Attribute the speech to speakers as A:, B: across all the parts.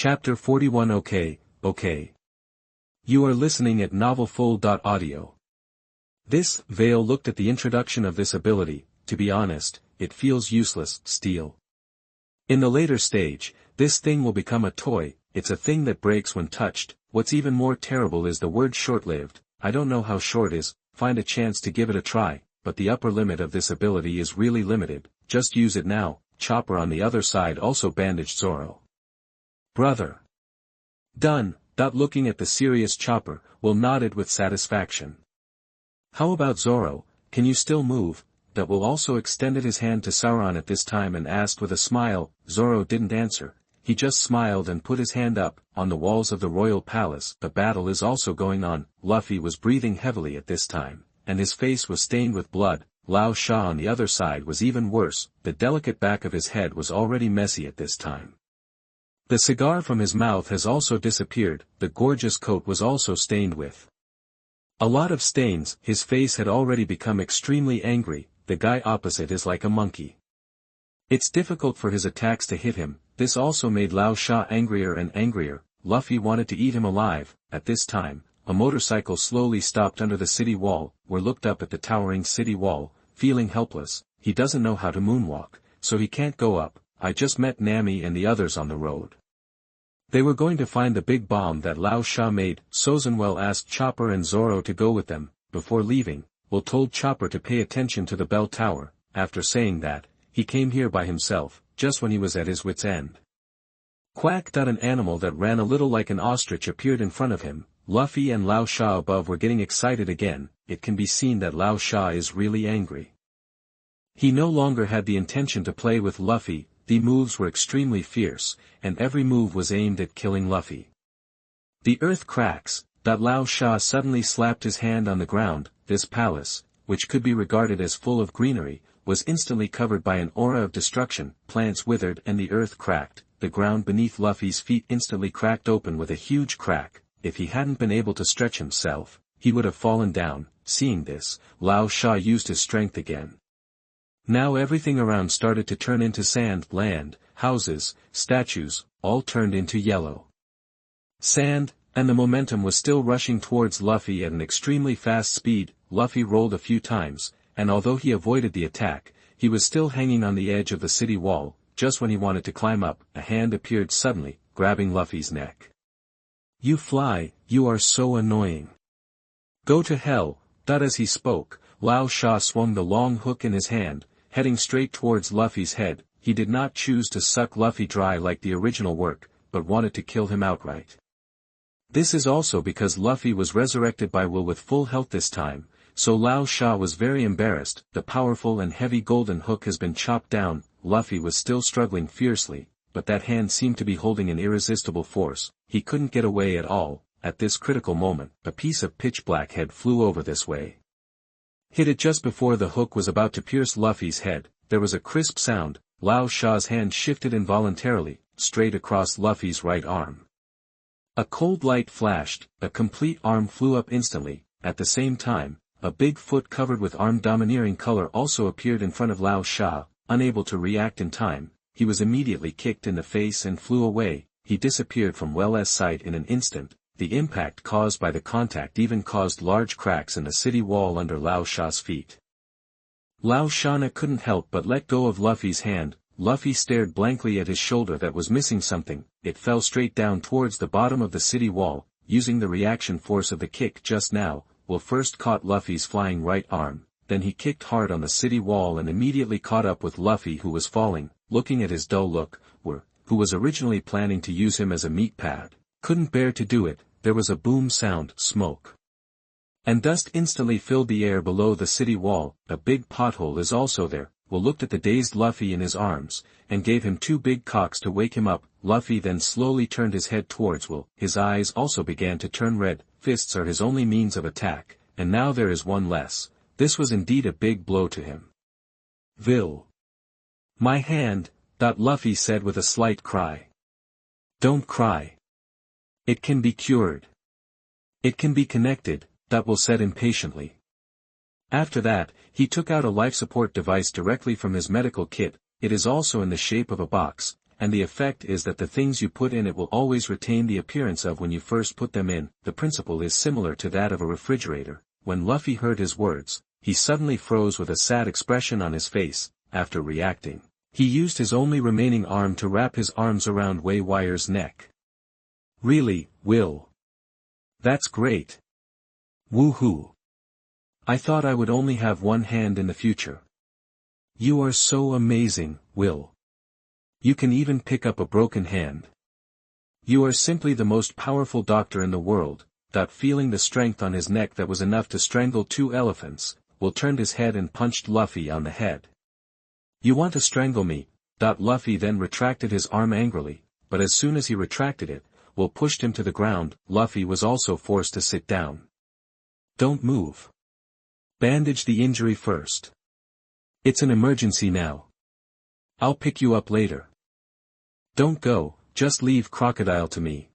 A: Chapter 41. Okay. You are listening at novelful.audio. This, Vale looked at the introduction of this ability. To be honest, it feels useless, Steel. In the later stage, this thing will become a toy. It's a thing that breaks when touched. What's even more terrible is the word short-lived. I don't know how short is, find a chance to give it a try, but the upper limit of this ability is really limited. Just use it now. Chopper on the other side also bandaged Zoro. Brother. Done. Looking at the serious Chopper, Will nodded with satisfaction. How about Zoro, can you still move? Will also extended his hand to Sauron at this time and asked with a smile. Zoro didn't answer, he just smiled and put his hand up. On the walls of the royal palace, the battle is also going on. Luffy was breathing heavily at this time, and his face was stained with blood. Lao Sha on the other side was even worse, the delicate back of his head was already messy at this time. The cigar from his mouth has also disappeared, the gorgeous coat was also stained with a lot of stains. His face had already become extremely angry. The guy opposite is like a monkey. It's difficult for his attacks to hit him. This also made Lao Sha angrier and angrier. Luffy wanted to eat him alive. At this time, a motorcycle slowly stopped under the city wall. Where looked up at the towering city wall, feeling helpless. He doesn't know how to moonwalk, so he can't go up. I just met Nami and the others on the road. They were going to find the big bomb that Lao Sha made. Sozanwell asked Chopper and Zoro to go with them. Before leaving, Will told Chopper to pay attention to the bell tower. After saying that, he came here by himself, just when he was at his wit's end. Quack! An animal that ran a little like an ostrich appeared in front of him. Luffy and Lao Sha above were getting excited again. It can be seen that Lao Sha is really angry. He no longer had the intention to play with Luffy. The moves were extremely fierce, and every move was aimed at killing Luffy. The earth cracks. Lao Sha suddenly slapped his hand on the ground. This palace, which could be regarded as full of greenery, was instantly covered by an aura of destruction. Plants withered and the earth cracked. The ground beneath Luffy's feet instantly cracked open with a huge crack. If he hadn't been able to stretch himself, he would have fallen down. Seeing this, Lao Sha used his strength again. Now everything around started to turn into sand. Land, houses, statues, all turned into yellow sand, and the momentum was still rushing towards Luffy at an extremely fast speed. Luffy rolled a few times, and although he avoided the attack, he was still hanging on the edge of the city wall. Just when he wanted to climb up, a hand appeared suddenly, grabbing Luffy's neck. You fly, you are so annoying. Go to hell. As he spoke, Lao Sha swung the long hook in his hand, heading straight towards Luffy's head. He did not choose to suck Luffy dry like the original work, but wanted to kill him outright. This is also because Luffy was resurrected by Will with full health this time, so Lao Sha was very embarrassed. The powerful and heavy golden hook has been chopped down. Luffy was still struggling fiercely, but that hand seemed to be holding an irresistible force. He couldn't get away at all. At this critical moment, a piece of pitch black head flew over this way. Hit it just before the hook was about to pierce Luffy's head. There was a crisp sound. Lao Sha's hand shifted involuntarily, straight across Luffy's right arm. A cold light flashed, a complete arm flew up instantly. At the same time, a big foot covered with arm domineering color also appeared in front of Lao Sha. Unable to react in time, he was immediately kicked in the face and flew away. He disappeared from Well's sight in an instant. The impact caused by the contact even caused large cracks in the city wall under Lao Sha's feet. Lao Sha couldn't help but let go of Luffy's hand. Luffy stared blankly at his shoulder that was missing something. It fell straight down towards the bottom of the city wall. Using the reaction force of the kick just now, Will first caught Luffy's flying right arm, then he kicked hard on the city wall and immediately caught up with Luffy, who was falling. Looking at his dull look, who was originally planning to use him as a meat pad, couldn't bear to do it. There was a boom sound, smoke and dust instantly filled the air below the city wall. A big pothole is also there. Will looked at the dazed Luffy in his arms, and gave him two big cocks to wake him up. Luffy then slowly turned his head towards Will. His eyes also began to turn red. Fists are his only means of attack, and now there is one less. This was indeed a big blow to him. Vil. My hand. Luffy said with a slight cry. Don't cry. It can be cured. It can be connected, Will said impatiently. After that, he took out a life support device directly from his medical kit. It is also in the shape of a box, and the effect is that the things you put in it will always retain the appearance of when you first put them in. The principle is similar to that of a refrigerator. When Luffy heard his words, he suddenly froze with a sad expression on his face. After reacting, he used his only remaining arm to wrap his arms around Wei Wire's neck. Really, Will? That's great. Woohoo! I thought I would only have one hand in the future. You are so amazing, Will. You can even pick up a broken hand. You are simply the most powerful doctor in the world. Feeling the strength on his neck that was enough to strangle 2 elephants, Will turned his head and punched Luffy on the head. You want to strangle me? Luffy then retracted his arm angrily, but as soon as he retracted it, Will pushed him to the ground. Luffy was also forced to sit down. Don't move. Bandage the injury first. It's an emergency now. I'll pick you up later. Don't go, just leave Crocodile to me.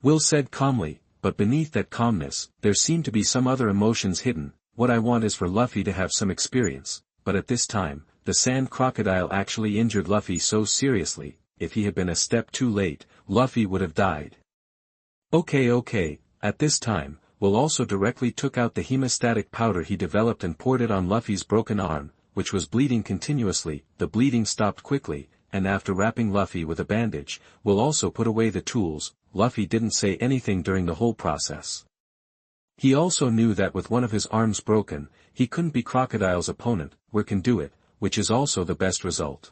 A: Will said calmly, but beneath that calmness, there seemed to be some other emotions hidden. What I want is for Luffy to have some experience, but at this time, the sand crocodile actually injured Luffy so seriously, if he had been a step too late, Luffy would have died. Okay, at this time, Will also directly took out the hemostatic powder he developed and poured it on Luffy's broken arm, which was bleeding continuously. The bleeding stopped quickly, and after wrapping Luffy with a bandage, Will also put away the tools. Luffy didn't say anything during the whole process. He also knew that with one of his arms broken, he couldn't be Crocodile's opponent. We can do it, which is also the best result.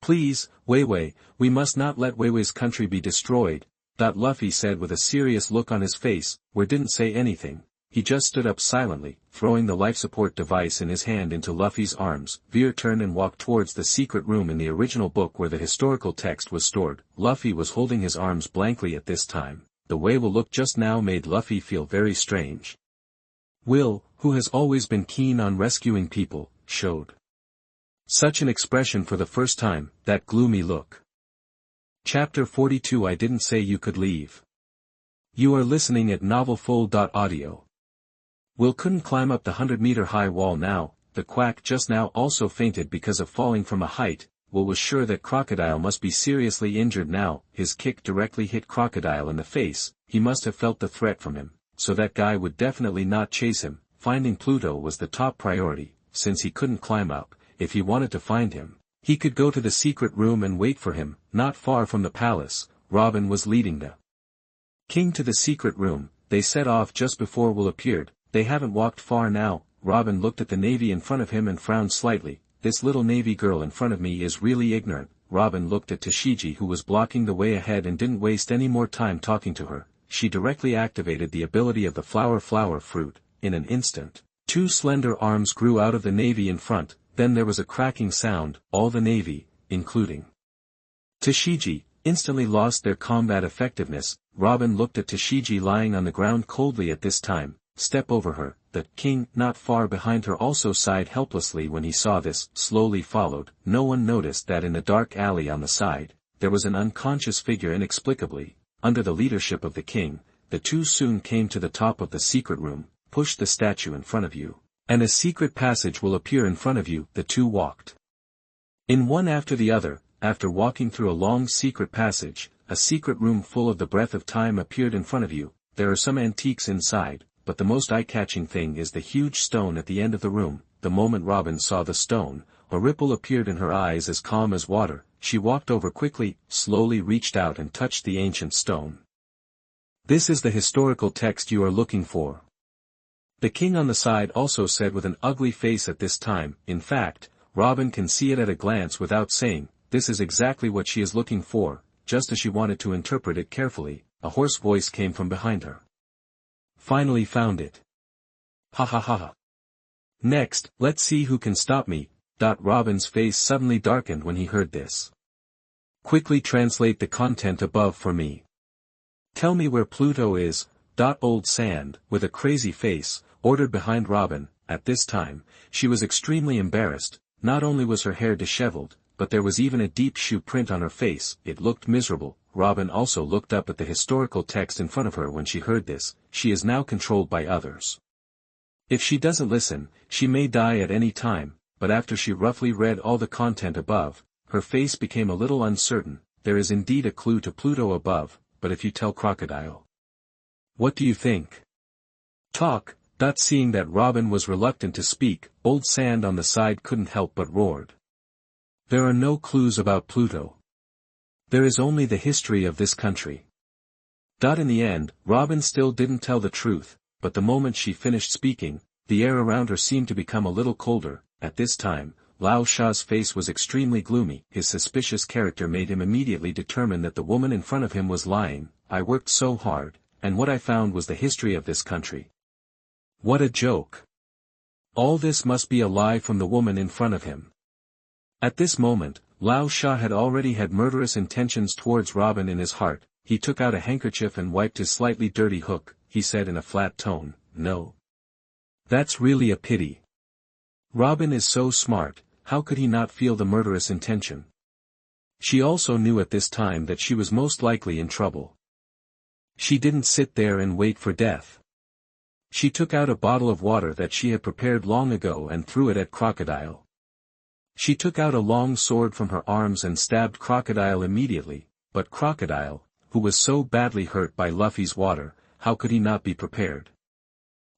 A: Please, Wei, we must not let Wei's country be destroyed. Luffy said with a serious look on his face. We didn't say anything. He just stood up silently, throwing the life support device in his hand into Luffy's arms. Veer turned and walked towards the secret room in the original book where the historical text was stored. Luffy was holding his arms blankly at this time. The way Will looked just now made Luffy feel very strange. Will, who has always been keen on rescuing people, showed such an expression for the first time, that gloomy look. Chapter 42 I didn't say you could leave. You are listening at novelfull.audio. Will couldn't climb up the 100-meter-high wall now. The quack just now also fainted because of falling from a height. Will was sure that Crocodile must be seriously injured now. His kick directly hit Crocodile in the face. He must have felt the threat from him, so that guy would definitely not chase him. Finding Pluto was the top priority, since he couldn't climb up. If he wanted to find him, he could go to the secret room and wait for him. Not far from the palace, Robin was leading the king to the secret room. They set off just before Will appeared. They haven't walked far now. Robin looked at the navy in front of him and frowned slightly. This little navy girl in front of me is really ignorant. Robin looked at Tashigi, who was blocking the way ahead, and didn't waste any more time talking to her. She directly activated the ability of the flower fruit. In an instant, 2 slender arms grew out of the navy in front. Then there was a cracking sound. All the navy, including Tashigi, instantly lost their combat effectiveness. Robin looked at Tashigi lying on the ground coldly at this time. Step over her. The king, not far behind her, also sighed helplessly when he saw this. Slowly followed. No one noticed that in the dark alley on the side, there was an unconscious figure inexplicably. Under the leadership of the king, the 2 soon came to the top of the secret room. Push the statue in front of you, and a secret passage will appear in front of you. The 2 walked in one after the other. After walking through a long secret passage, a secret room full of the breath of time appeared in front of you. There are some antiques inside, but the most eye-catching thing is the huge stone at the end of the room. The moment Robin saw the stone, a ripple appeared in her eyes as calm as water. She walked over quickly, slowly reached out and touched the ancient stone. This is the historical text you are looking for. The king on the side also said with an ugly face at this time. In fact, Robin can see it at a glance without saying. This is exactly what she is looking for. Just as she wanted to interpret it carefully, a hoarse voice came from behind her. Finally found it. Ha ha ha ha. Next, let's see who can stop me. Robin's face suddenly darkened when he heard this. Quickly translate the content above for me. Tell me where Pluto is. Old Sand, with a crazy face, ordered behind Robin. At this time, she was extremely embarrassed. Not only was her hair disheveled, but there was even a deep shoe print on her face. It looked miserable. Robin also looked up at the historical text in front of her when she heard this. She is now controlled by others. If she doesn't listen, she may die at any time. But after she roughly read all the content above, her face became a little uncertain. There is indeed a clue to Pluto above, but if you tell Crocodile. What do you think? Talk. Seeing that Robin was reluctant to speak, Old Sand on the side couldn't help but roared. There are no clues about Pluto. There is only the history of this country. In the end, Robin still didn't tell the truth, but the moment she finished speaking, the air around her seemed to become a little colder. At this time, Lao Sha's face was extremely gloomy. His suspicious character made him immediately determine that the woman in front of him was lying. I worked so hard, and what I found was the history of this country. What a joke. All this must be a lie from the woman in front of him. At this moment, Lao Sha had already had murderous intentions towards Robin in his heart. He took out a handkerchief and wiped his slightly dirty hook. He said in a flat tone, "No. That's really a pity. Robin is so smart, how could he not feel the murderous intention?" She also knew at this time that she was most likely in trouble. She didn't sit there and wait for death. She took out a bottle of water that she had prepared long ago and threw it at Crocodile. She took out a long sword from her arms and stabbed Crocodile immediately, but Crocodile, who was so badly hurt by Luffy's water, how could he not be prepared?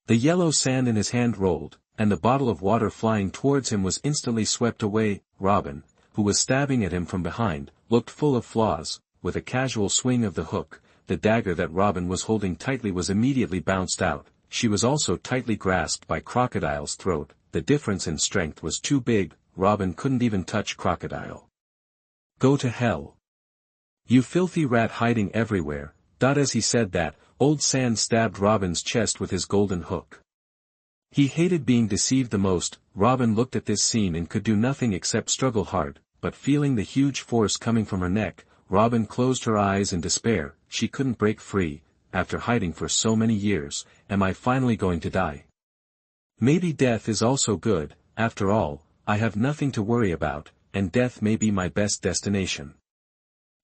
A: The yellow sand in his hand rolled, and the bottle of water flying towards him was instantly swept away. Robin, who was stabbing at him from behind, looked full of flaws. With a casual swing of the hook, the dagger that Robin was holding tightly was immediately bounced out. She was also tightly grasped by Crocodile's throat. The difference in strength was too big. Robin couldn't even touch Crocodile. Go to hell. You filthy rat hiding everywhere. As he said that, Old Sand stabbed Robin's chest with his golden hook. He hated being deceived the most. Robin looked at this scene and could do nothing except struggle hard, but feeling the huge force coming from her neck, Robin closed her eyes in despair. She couldn't break free. After hiding for so many years, am I finally going to die? Maybe death is also good. After all, I have nothing to worry about, and death may be my best destination.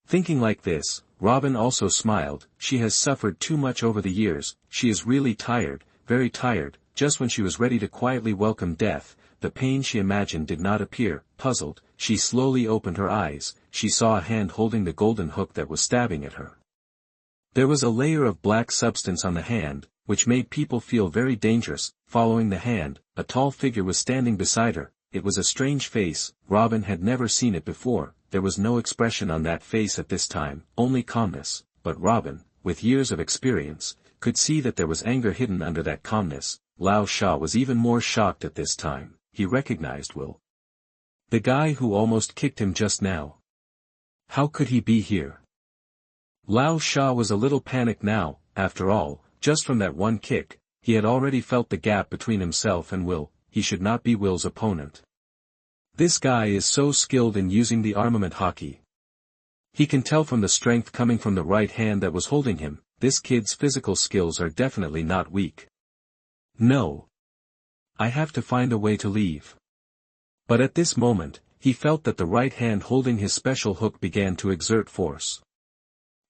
A: Thinking like this, Robin also smiled. She has suffered too much over the years. She is really tired, very tired. Just when she was ready to quietly welcome death, the pain she imagined did not appear. Puzzled, she slowly opened her eyes. She saw a hand holding the golden hook that was stabbing at her. There was a layer of black substance on the hand, which made people feel very dangerous. Following the hand, a tall figure was standing beside her. It was a strange face. Robin had never seen it before. There was no expression on that face at this time, only calmness. But Robin, with years of experience, could see that there was anger hidden under that calmness. Lao Sha was even more shocked at this time. He recognized Will. The guy who almost kicked him just now. How could he be here? Lao Sha was a little panicked now. After all, just from that one kick, he had already felt the gap between himself and Will. He should not be Will's opponent. This guy is so skilled in using the armament hockey. He can tell from the strength coming from the right hand that was holding him. This kid's physical skills are definitely not weak. No. I have to find a way to leave. But at this moment, he felt that the right hand holding his special hook began to exert force.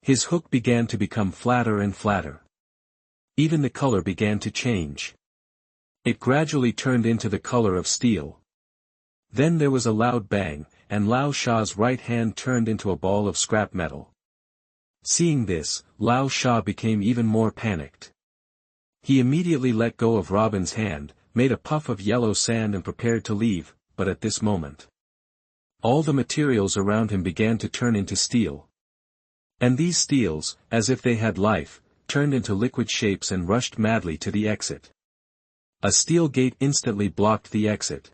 A: His hook began to become flatter and flatter. Even the color began to change. It gradually turned into the color of steel. Then there was a loud bang, and Lao Sha's right hand turned into a ball of scrap metal. Seeing this, Lao Sha became even more panicked. He immediately let go of Robin's hand, made a puff of yellow sand and prepared to leave, but at this moment, all the materials around him began to turn into steel. And these steels, as if they had life, turned into liquid shapes and rushed madly to the exit. A steel gate instantly blocked the exit.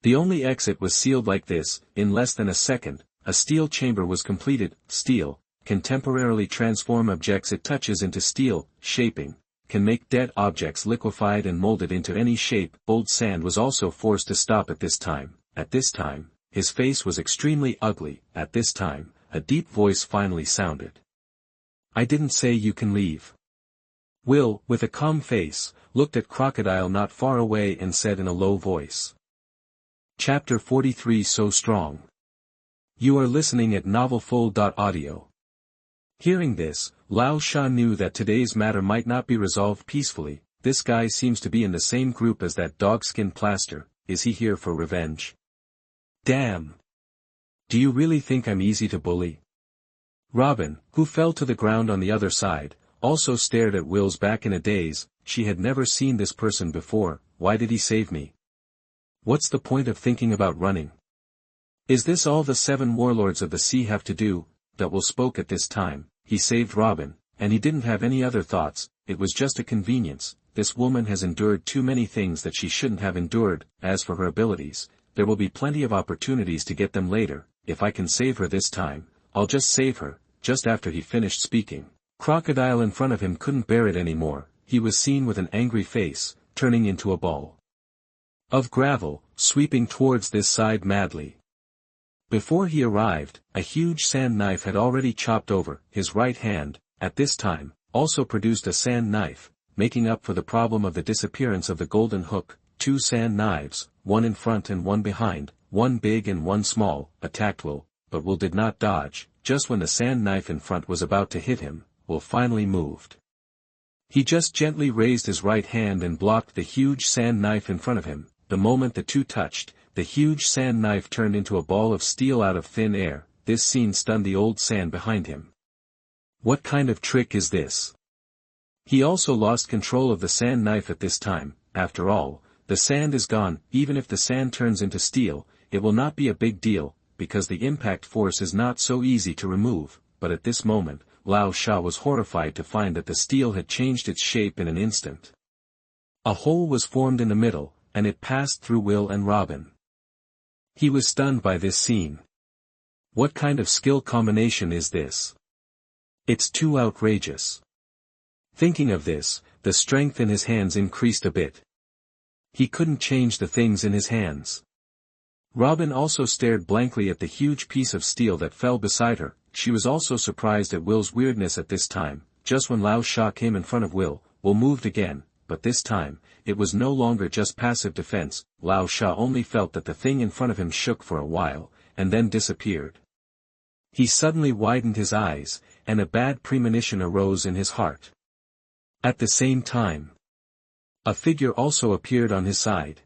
A: The only exit was sealed like this. In less than a second, a steel chamber was completed. Steel can temporarily transform objects it touches into steel. Shaping can make dead objects liquefied and molded into any shape. Old Sand was also forced to stop at this time. At this time, his face was extremely ugly. At this time, a deep voice finally sounded. I didn't say you can leave. Will, with a calm face, looked at Crocodile not far away and said in a low voice. Chapter 43 So Strong. You are listening at novelfull.audio. Hearing this, Lao Sha knew that today's matter might not be resolved peacefully. This guy seems to be in the same group as that dogskin plaster. Is he here for revenge? Damn! Do you really think I'm easy to bully? Robin, who fell to the ground on the other side, also stared at Will's back in a daze. She had never seen this person before. Why did he save me? What's the point of thinking about running? Is this all the 7 warlords of the sea have to do? That Will spoke at this time. He saved Robin, and he didn't have any other thoughts. It was just a convenience. This woman has endured too many things that she shouldn't have endured. As for her abilities, there will be plenty of opportunities to get them later. If I can save her this time, I'll just save her. Just after he finished speaking, Crocodile in front of him couldn't bear it anymore. He was seen with an angry face, turning into a ball of gravel, sweeping towards this side madly. Before he arrived, a huge sand knife had already chopped over. His right hand, at this time, also produced a sand knife, making up for the problem of the disappearance of the golden hook. 2 sand knives, one in front and one behind, one big and one small, attacked Will, but Will did not dodge. Just when the sand knife in front was about to hit him, Will finally moved. He just gently raised his right hand and blocked the huge sand knife in front of him. The moment the two touched, the huge sand knife turned into a ball of steel out of thin air. This scene stunned the old sand behind him. What kind of trick is this? He also lost control of the sand knife at this time. After all, the sand is gone. Even if the sand turns into steel, it will not be a big deal, because the impact force is not so easy to remove. But at this moment, Lao Sha was horrified to find that the steel had changed its shape in an instant. A hole was formed in the middle, and it passed through Will and Robin. He was stunned by this scene. What kind of skill combination is this? It's too outrageous. Thinking of this, the strength in his hands increased a bit. He couldn't change the things in his hands. Robin also stared blankly at the huge piece of steel that fell beside her. She was also surprised at Will's weirdness at this time. Just when Lao Sha came in front of Will, Will moved again, but this time, it was no longer just passive defense. Lao Sha only felt that the thing in front of him shook for a while, and then disappeared. He suddenly widened his eyes, and a bad premonition arose in his heart. At the same time, a figure also appeared on his side.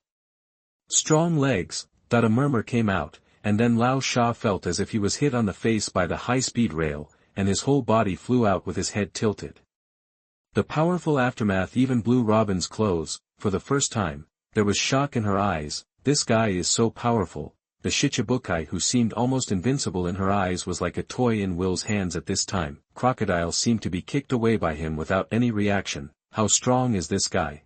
A: Strong legs, that a murmur came out, and then Lao Sha felt as if he was hit on the face by the high-speed rail, and his whole body flew out with his head tilted. The powerful aftermath even blew Robin's clothes. For the first time, there was shock in her eyes. This guy is so powerful. The Shichibukai, who seemed almost invincible in her eyes, was like a toy in Will's hands at this time. Crocodile seemed to be kicked away by him without any reaction. How strong is this guy?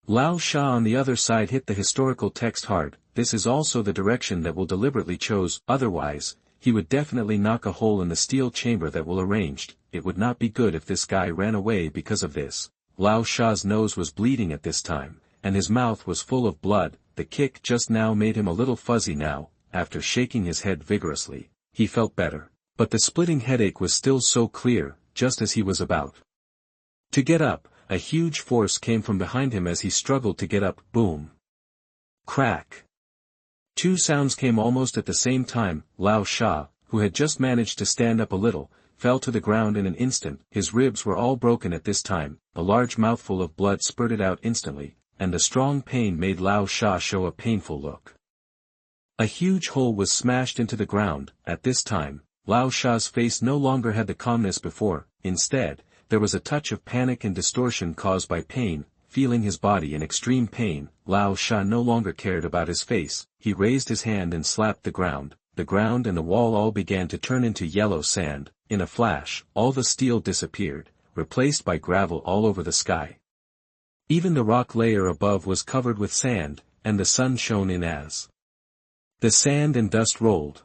A: Lao Sha on the other side hit the historical text hard. This is also the direction that Will deliberately chose. Otherwise, he would definitely knock a hole in the steel chamber that Will arranged. It would not be good if this guy ran away because of this. Lao Sha's nose was bleeding at this time, and his mouth was full of blood. The kick just now made him a little fuzzy now. After shaking his head vigorously, he felt better. But the splitting headache was still so clear. Just as he was about to get up, a huge force came from behind him as he struggled to get up. Boom. Crack. 2 sounds came almost at the same time. Lao Sha, who had just managed to stand up a little, fell to the ground in an instant. His ribs were all broken at this time. A large mouthful of blood spurted out instantly, and the strong pain made Lao Sha show a painful look. A huge hole was smashed into the ground. At this time, Lao Sha's face no longer had the calmness before. Instead, there was a touch of panic and distortion caused by pain. Feeling his body in extreme pain, Lao Sha no longer cared about his face. He raised his hand and slapped the ground. The ground and the wall all began to turn into yellow sand. In a flash, all the steel disappeared, replaced by gravel all over the sky. Even the rock layer above was covered with sand, and the sun shone in as the sand and dust rolled.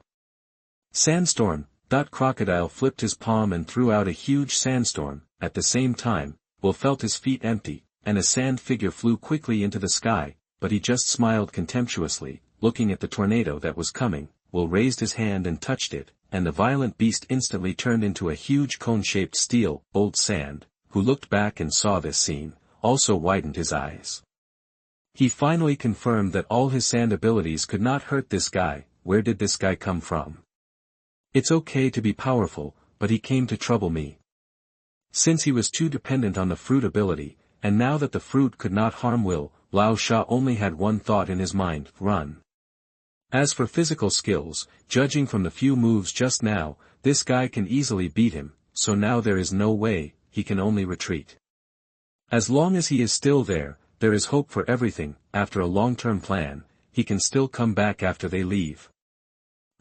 A: Sandstorm. Crocodile flipped his palm and threw out a huge sandstorm. At the same time, Will felt his feet empty, and a sand figure flew quickly into the sky, but he just smiled contemptuously, looking at the tornado that was coming. Will raised his hand and touched it, and the violent beast instantly turned into a huge cone-shaped steel. Old Sand, who looked back and saw this scene, also widened his eyes. He finally confirmed that all his sand abilities could not hurt this guy. Where did this guy come from? It's okay to be powerful, but he came to trouble me. Since he was too dependent on the fruit ability, and now that the fruit could not harm Will, Lao Sha only had one thought in his mind: run. As for physical skills, judging from the few moves just now, this guy can easily beat him, so now there is no way, he can only retreat. As long as he is still there is hope for everything. After a long-term plan, he can still come back after they leave.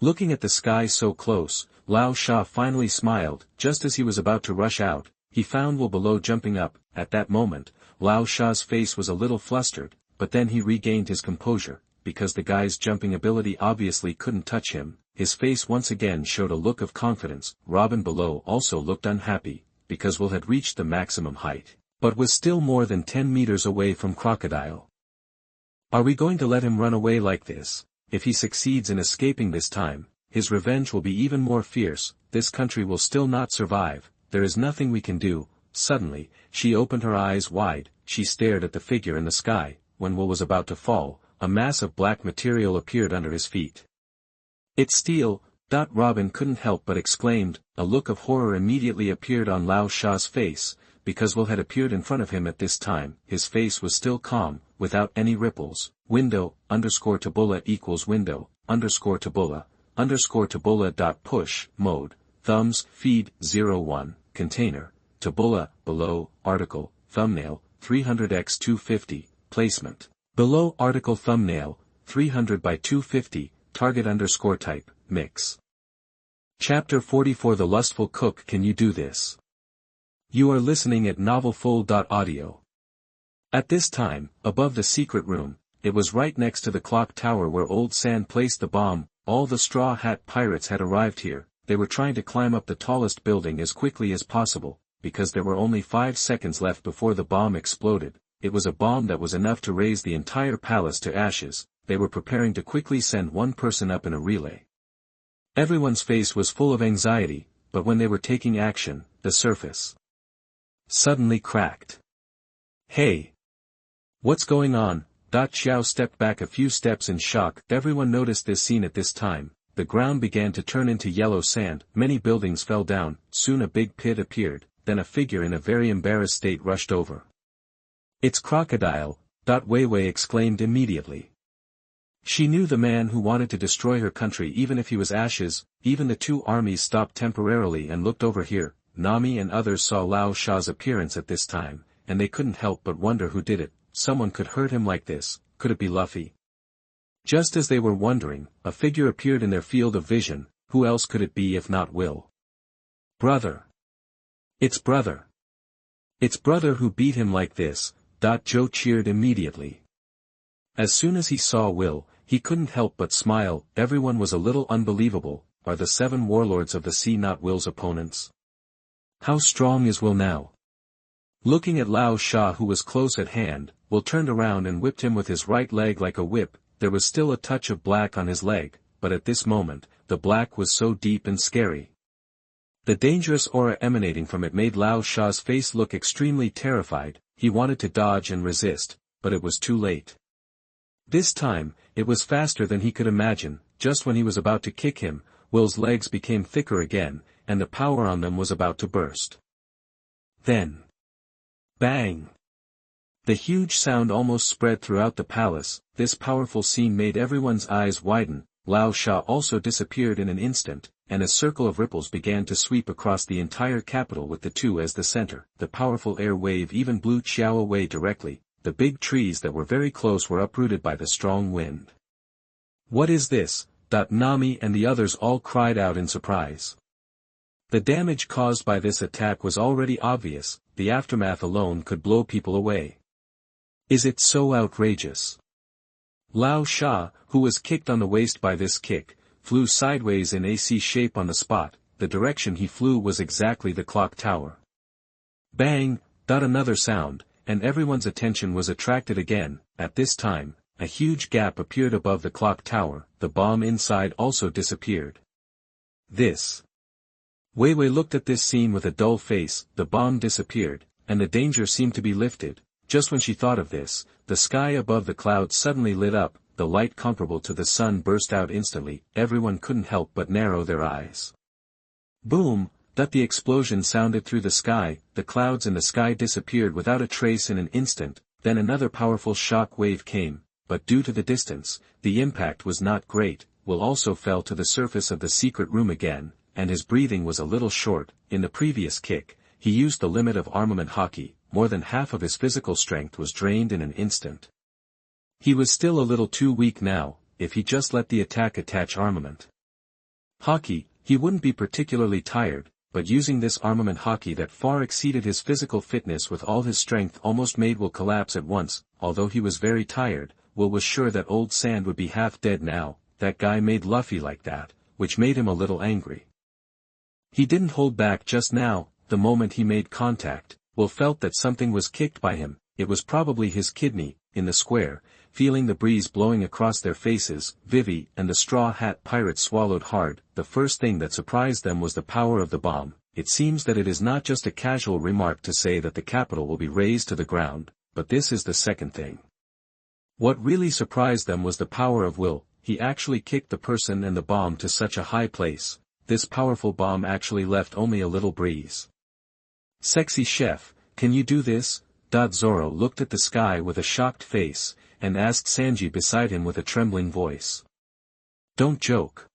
A: Looking at the sky so close, Lao Sha finally smiled. Just as he was about to rush out, he found Will below jumping up. At that moment, Lao Sha's face was a little flustered, but then he regained his composure, because the guy's jumping ability obviously couldn't touch him. His face once again showed a look of confidence. Robin below also looked unhappy, because Will had reached the maximum height, but was still more than 10 meters away from Crocodile. Are we going to let him run away like this? If he succeeds in escaping this time, his revenge will be even more fierce. This country will still not survive. There is nothing we can do. Suddenly, she opened her eyes wide. She stared at the figure in the sky. When Will was about to fall, a mass of black material appeared under his feet. It's steel. Robin couldn't help but exclaimed. A look of horror immediately appeared on Lao Sha's face, because Will had appeared in front of him at this time. His face was still calm, without any ripples. Window, _Tabula equals window, _Tabula dot push, mode, thumbs, feed, 01, container, Tabula, below, article, thumbnail, 300x250, placement. Below article thumbnail, 300 by 250, target _type, mix. Chapter 44 The Lustful Cook. Can you do this? You are listening at novelfull.audio. At this time, above the secret room, it was right next to the clock tower where Old Sand placed the bomb. All the Straw Hat Pirates had arrived here. They were trying to climb up the tallest building as quickly as possible, because there were only 5 seconds left before the bomb exploded. It was a bomb that was enough to raise the entire palace to ashes. They were preparing to quickly send one person up in a relay. Everyone's face was full of anxiety, but when they were taking action, the surface suddenly cracked. Hey! What's going on? Xiao stepped back a few steps in shock. Everyone noticed this scene at this time. The ground began to turn into yellow sand. Many buildings fell down. Soon a big pit appeared. Then a figure in a very embarrassed state rushed over. It's Crocodile! Wei Wei exclaimed immediately. She knew the man who wanted to destroy her country even if he was ashes. Even the two armies stopped temporarily and looked over here. Nami and others saw Lao Sha's appearance at this time, and they couldn't help but wonder who did it. Someone could hurt him like this. Could it be Luffy? Just as they were wondering, a figure appeared in their field of vision. Who else could it be if not Will? Brother! It's brother! It's brother who beat him like this. Joe cheered immediately. As soon as he saw Will, he couldn't help but smile. Everyone was a little unbelievable. Are the 7 warlords of the sea not Will's opponents? How strong is Will now? Looking at Lao Sha who was close at hand, Will turned around and whipped him with his right leg like a whip. There was still a touch of black on his leg, but at this moment, the black was so deep and scary. The dangerous aura emanating from it made Lao Sha's face look extremely terrified. He wanted to dodge and resist, but it was too late. This time, it was faster than he could imagine. Just when he was about to kick him, Will's legs became thicker again, and the power on them was about to burst. Then, bang! The huge sound almost spread throughout the palace. This powerful scene made everyone's eyes widen. Lao Sha also disappeared in an instant, and a circle of ripples began to sweep across the entire capital with the two as the center. The powerful air wave even blew Xiao away directly. The big trees that were very close were uprooted by the strong wind. What is this? Nami and the others all cried out in surprise. The damage caused by this attack was already obvious. The aftermath alone could blow people away. Is it so outrageous? Lao Sha, who was kicked on the waist by this kick, flew sideways in a C shape on the spot. The direction he flew was exactly the clock tower. Bang! Another sound, and everyone's attention was attracted again. At this time, a huge gap appeared above the clock tower. The bomb inside also disappeared. This. Wei Wei looked at this scene with a dull face. The bomb disappeared, and the danger seemed to be lifted. Just when she thought of this, the sky above the clouds suddenly lit up. The light comparable to the sun burst out instantly. Everyone couldn't help but narrow their eyes. Boom! The explosion sounded through the sky. The clouds in the sky disappeared without a trace in an instant. Then another powerful shock wave came. but due to the distance, the impact was not great. Will also fell to the surface of the secret room again, and his breathing was a little short. In the previous kick, he used the limit of armament hockey, more than half of his physical strength was drained in an instant. He was still a little too weak now. If he just let the attack attach armament hockey, he wouldn't be particularly tired, but using this armament hockey that far exceeded his physical fitness with all his strength almost made Will collapse at once. Although he was very tired, Will was sure that old Sand would be half dead now. That guy made Luffy like that, which made him a little angry. He didn't hold back just now. The moment he made contact, Will felt that something was kicked by him. It was probably his kidney. In the square, feeling the breeze blowing across their faces, Vivi and the Straw Hat Pirates swallowed hard. The first thing that surprised them was the power of the bomb. It seems that it is not just a casual remark to say that the capital will be razed to the ground, but this is the second thing. What really surprised them was the power of Will. He actually kicked the person and the bomb to such a high place. This powerful bomb actually left only a little breeze. Sexy chef, can you do this? Zoro looked at the sky with a shocked face, and asked Sanji beside him with a trembling voice. Don't joke.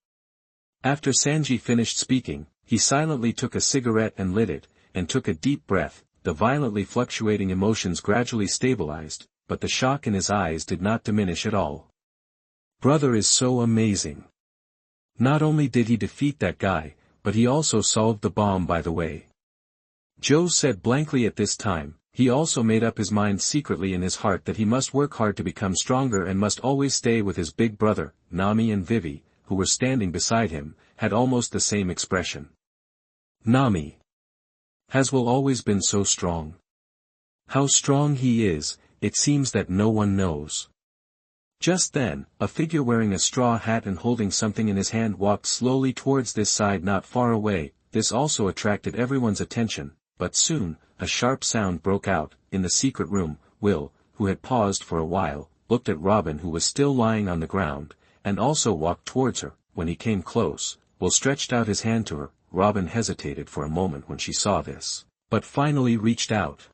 A: After Sanji finished speaking, he silently took a cigarette and lit it, and took a deep breath. The violently fluctuating emotions gradually stabilized, but the shock in his eyes did not diminish at all. Brother is so amazing. Not only did he defeat that guy, but he also solved the bomb by the way. Joe said blankly at this time. He also made up his mind secretly in his heart that he must work hard to become stronger and must always stay with his big brother. Nami and Vivi, who were standing beside him, had almost the same expression. Nami. Has Will always been so strong? How strong he is, it seems that no one knows. Just then, a figure wearing a straw hat and holding something in his hand walked slowly towards this side not far away. This also attracted everyone's attention, but soon, a sharp sound broke out. In the secret room, Will, who had paused for a while, looked at Robin who was still lying on the ground, and also walked towards her. When he came close, Will stretched out his hand to her. Robin hesitated for a moment when she saw this, but finally reached out.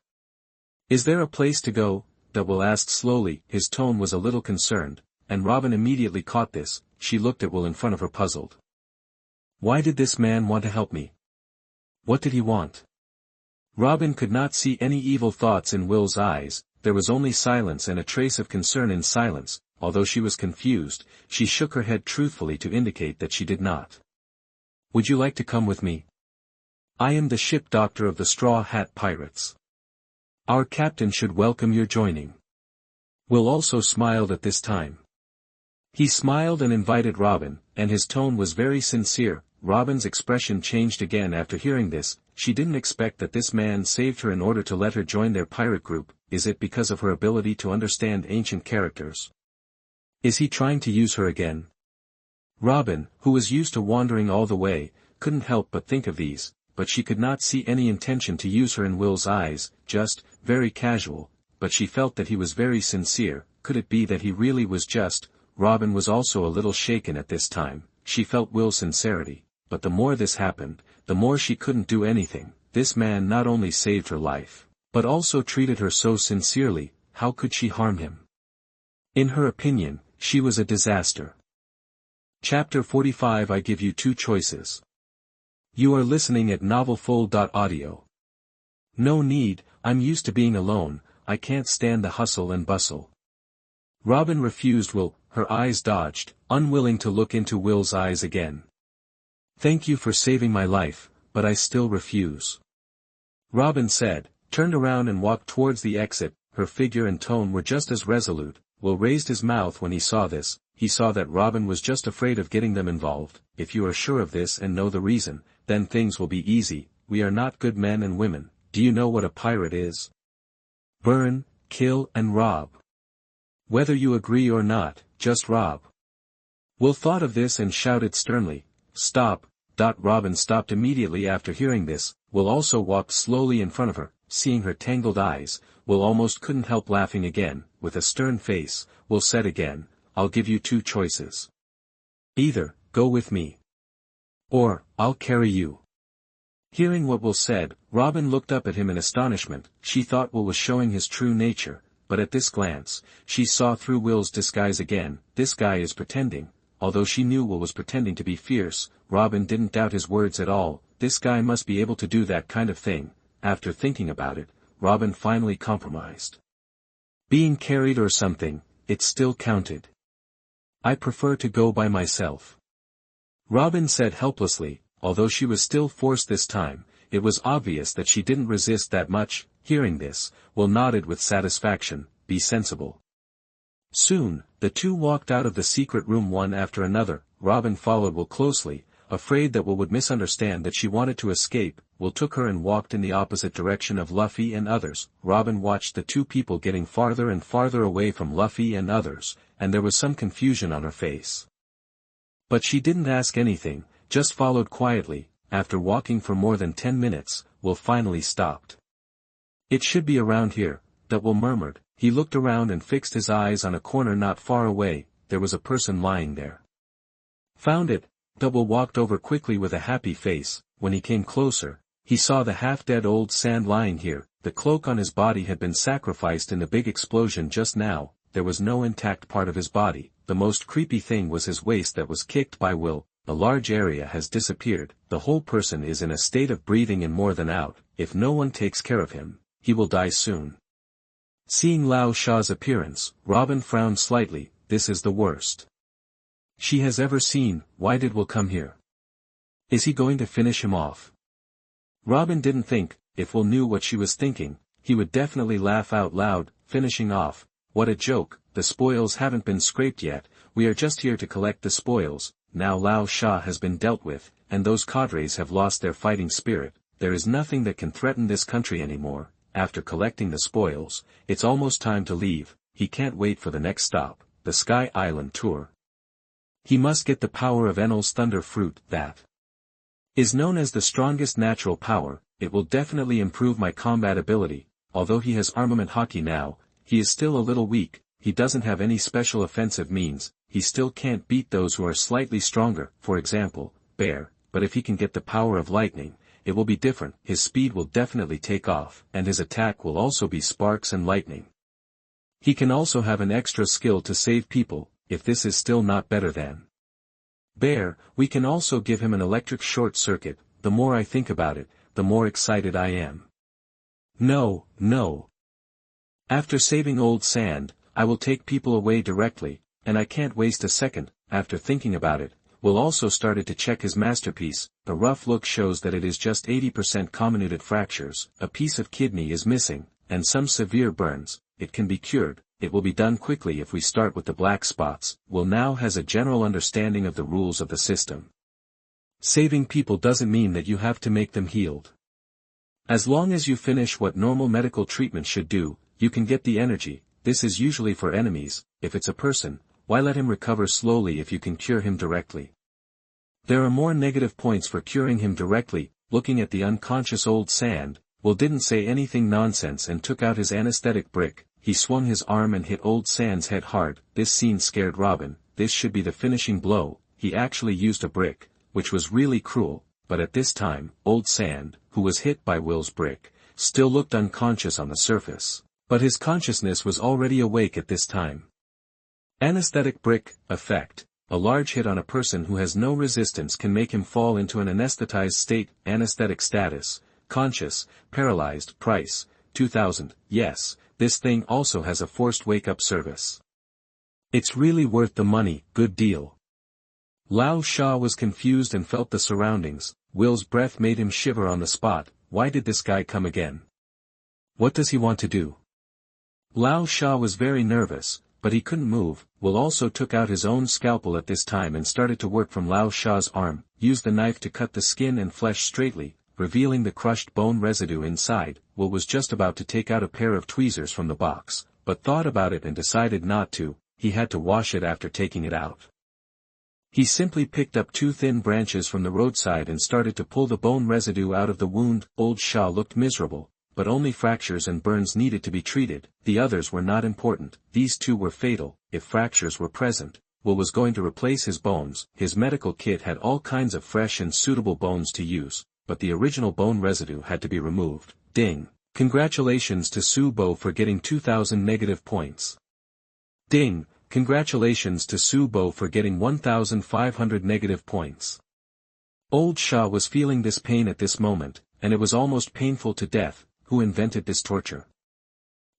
A: Is there a place to go? That Will asked slowly. His tone was a little concerned, and Robin immediately caught this. She looked at Will in front of her puzzled. Why did this man want to help me? What did he want? Robin could not see any evil thoughts in Will's eyes. There was only silence and a trace of concern in silence. Although she was confused, she shook her head truthfully to indicate that she did not. Would you like to come with me? I am the ship doctor of the Straw Hat Pirates. Our captain should welcome your joining. Will also smiled at this time. He smiled and invited Robin, and his tone was very sincere. Robin's expression changed again after hearing this. She didn't expect that this man saved her in order to let her join their pirate group. Is it because of her ability to understand ancient characters? Is he trying to use her again? Robin, who was used to wandering all the way, couldn't help but think of these, but she could not see any intention to use her in Will's eyes, just, very casual, but she felt that he was very sincere. Could it be that he really was just? Robin was also a little shaken at this time. She felt Will's sincerity, but the more this happened, the more she couldn't do anything. This man not only saved her life, but also treated her so sincerely. How could she harm him? In her opinion, she was a disaster. Chapter 45. I give you two choices. You are listening at novelfull.audio. No need, I'm used to being alone, I can't stand the hustle and bustle. Robin refused Will. Her eyes dodged, unwilling to look into Will's eyes again. Thank you for saving my life, but I still refuse. Robin said, turned around and walked towards the exit. Her figure and tone were just as resolute. Will raised his mouth when he saw this. He saw that Robin was just afraid of getting them involved. If you are sure of this and know the reason, then things will be easy. We are not good men and women. Do you know what a pirate is? Burn, kill and rob. Whether you agree or not, just rob. Will thought of this and shouted sternly, stop. Robin stopped immediately after hearing this. Will also walked slowly in front of her. Seeing her tangled eyes, Will almost couldn't help laughing again. With a stern face, Will said again, I'll give you two choices. Either, go with me. Or, I'll carry you. Hearing what Will said, Robin looked up at him in astonishment. She thought Will was showing his true nature, but at this glance, she saw through Will's disguise again. This guy is pretending. Although she knew Will was pretending to be fierce, Robin didn't doubt his words at all. This guy must be able to do that kind of thing. After thinking about it, Robin finally compromised. Being carried or something, it still counted. I prefer to go by myself. Robin said helplessly, although she was still forced this time. It was obvious that she didn't resist that much. Hearing this, Will nodded with satisfaction. Be sensible. Soon, the two walked out of the secret room one after another. Robin followed Will closely, afraid that Will would misunderstand that she wanted to escape. Will took her and walked in the opposite direction of Luffy and others. Robin watched the two people getting farther and farther away from Luffy and others, and there was some confusion on her face. But she didn't ask anything, just followed quietly. After walking for more than 10 minutes, Will finally stopped. It should be around here, that Will murmured. He looked around and fixed his eyes on a corner not far away. There was a person lying there. Found it. Will walked over quickly with a happy face. When he came closer, he saw the half-dead old Sand lying here. The cloak on his body had been sacrificed in the big explosion just now. There was no intact part of his body. The most creepy thing was his waist that was kicked by Will. A large area has disappeared. The whole person is in a state of breathing in more than out. If no one takes care of him, he will die soon. Seeing Lao Sha's appearance, Robin frowned slightly. This is the worst she has ever seen. Why did Will come here? Is he going to finish him off? Robin didn't think. If Will knew what she was thinking, he would definitely laugh out loud. Finishing off? What a joke. The spoils haven't been scraped yet. We are just here to collect the spoils. Now Lao Sha has been dealt with, and those cadres have lost their fighting spirit. There is nothing that can threaten this country anymore. After collecting the spoils, it's almost time to leave. He can't wait for the next stop, the Sky Island tour. He must get the power of Enel's thunder fruit. That is known as the strongest natural power. It will definitely improve my combat ability. Although he has armament haki now, he is still a little weak. He doesn't have any special offensive means. He still can't beat those who are slightly stronger, for example, Bear, but if he can get the power of lightning, it will be different. His speed will definitely take off, and his attack will also be sparks and lightning. He can also have an extra skill to save people. If this is still not better than Bear, we can also give him an electric short circuit. The more I think about it, the more excited I am. No, no. After saving Old Sand, I will take people away directly. And I can't waste a second. After thinking about it, Will also started to check his masterpiece. The rough look shows that it is just 80% comminuted fractures, a piece of kidney is missing, and some severe burns. It can be cured. It will be done quickly if we start with the black spots. Will now has a general understanding of the rules of the system. Saving people doesn't mean that you have to make them healed. As long as you finish what normal medical treatment should do, you can get the energy. This is usually for enemies. If it's a person, why let him recover slowly if you can cure him directly? There are more negative points for curing him directly. Looking at the unconscious Old Sand, Will didn't say anything nonsense and took out his anesthetic brick. He swung his arm and hit Old Sand's head hard. This scene scared Robin. This should be the finishing blow. He actually used a brick, which was really cruel, but at this time, Old Sand, who was hit by Will's brick, still looked unconscious on the surface. But his consciousness was already awake at this time. Anesthetic brick effect. A large hit on a person who has no resistance can make him fall into an anesthetized state. Anesthetic status, conscious, paralyzed. Price, 2,000. Yes, this thing also has a forced wake-up service. It's really worth the money. Good deal. Lao Sha was confused and felt the surroundings. Will's breath made him shiver on the spot. Why did this guy come again? What does he want to do? Lao Sha was very nervous, but he couldn't move. Will also took out his own scalpel at this time and started to work from Lao Sha's arm, used the knife to cut the skin and flesh straightly, revealing the crushed bone residue inside. Will was just about to take out a pair of tweezers from the box, but thought about it and decided not to. He had to wash it after taking it out. He simply picked up 2 thin branches from the roadside and started to pull the bone residue out of the wound. Old Sha looked miserable, but only fractures and burns needed to be treated. The others were not important. These 2 were fatal. If fractures were present, Will was going to replace his bones. His medical kit had all kinds of fresh and suitable bones to use, but the original bone residue had to be removed. Ding. Congratulations to Subo for getting 2000 negative points. Ding, congratulations to Subo for getting 1500 negative points. Old Shah was feeling this pain at this moment, and it was almost painful to death. Who invented this torture?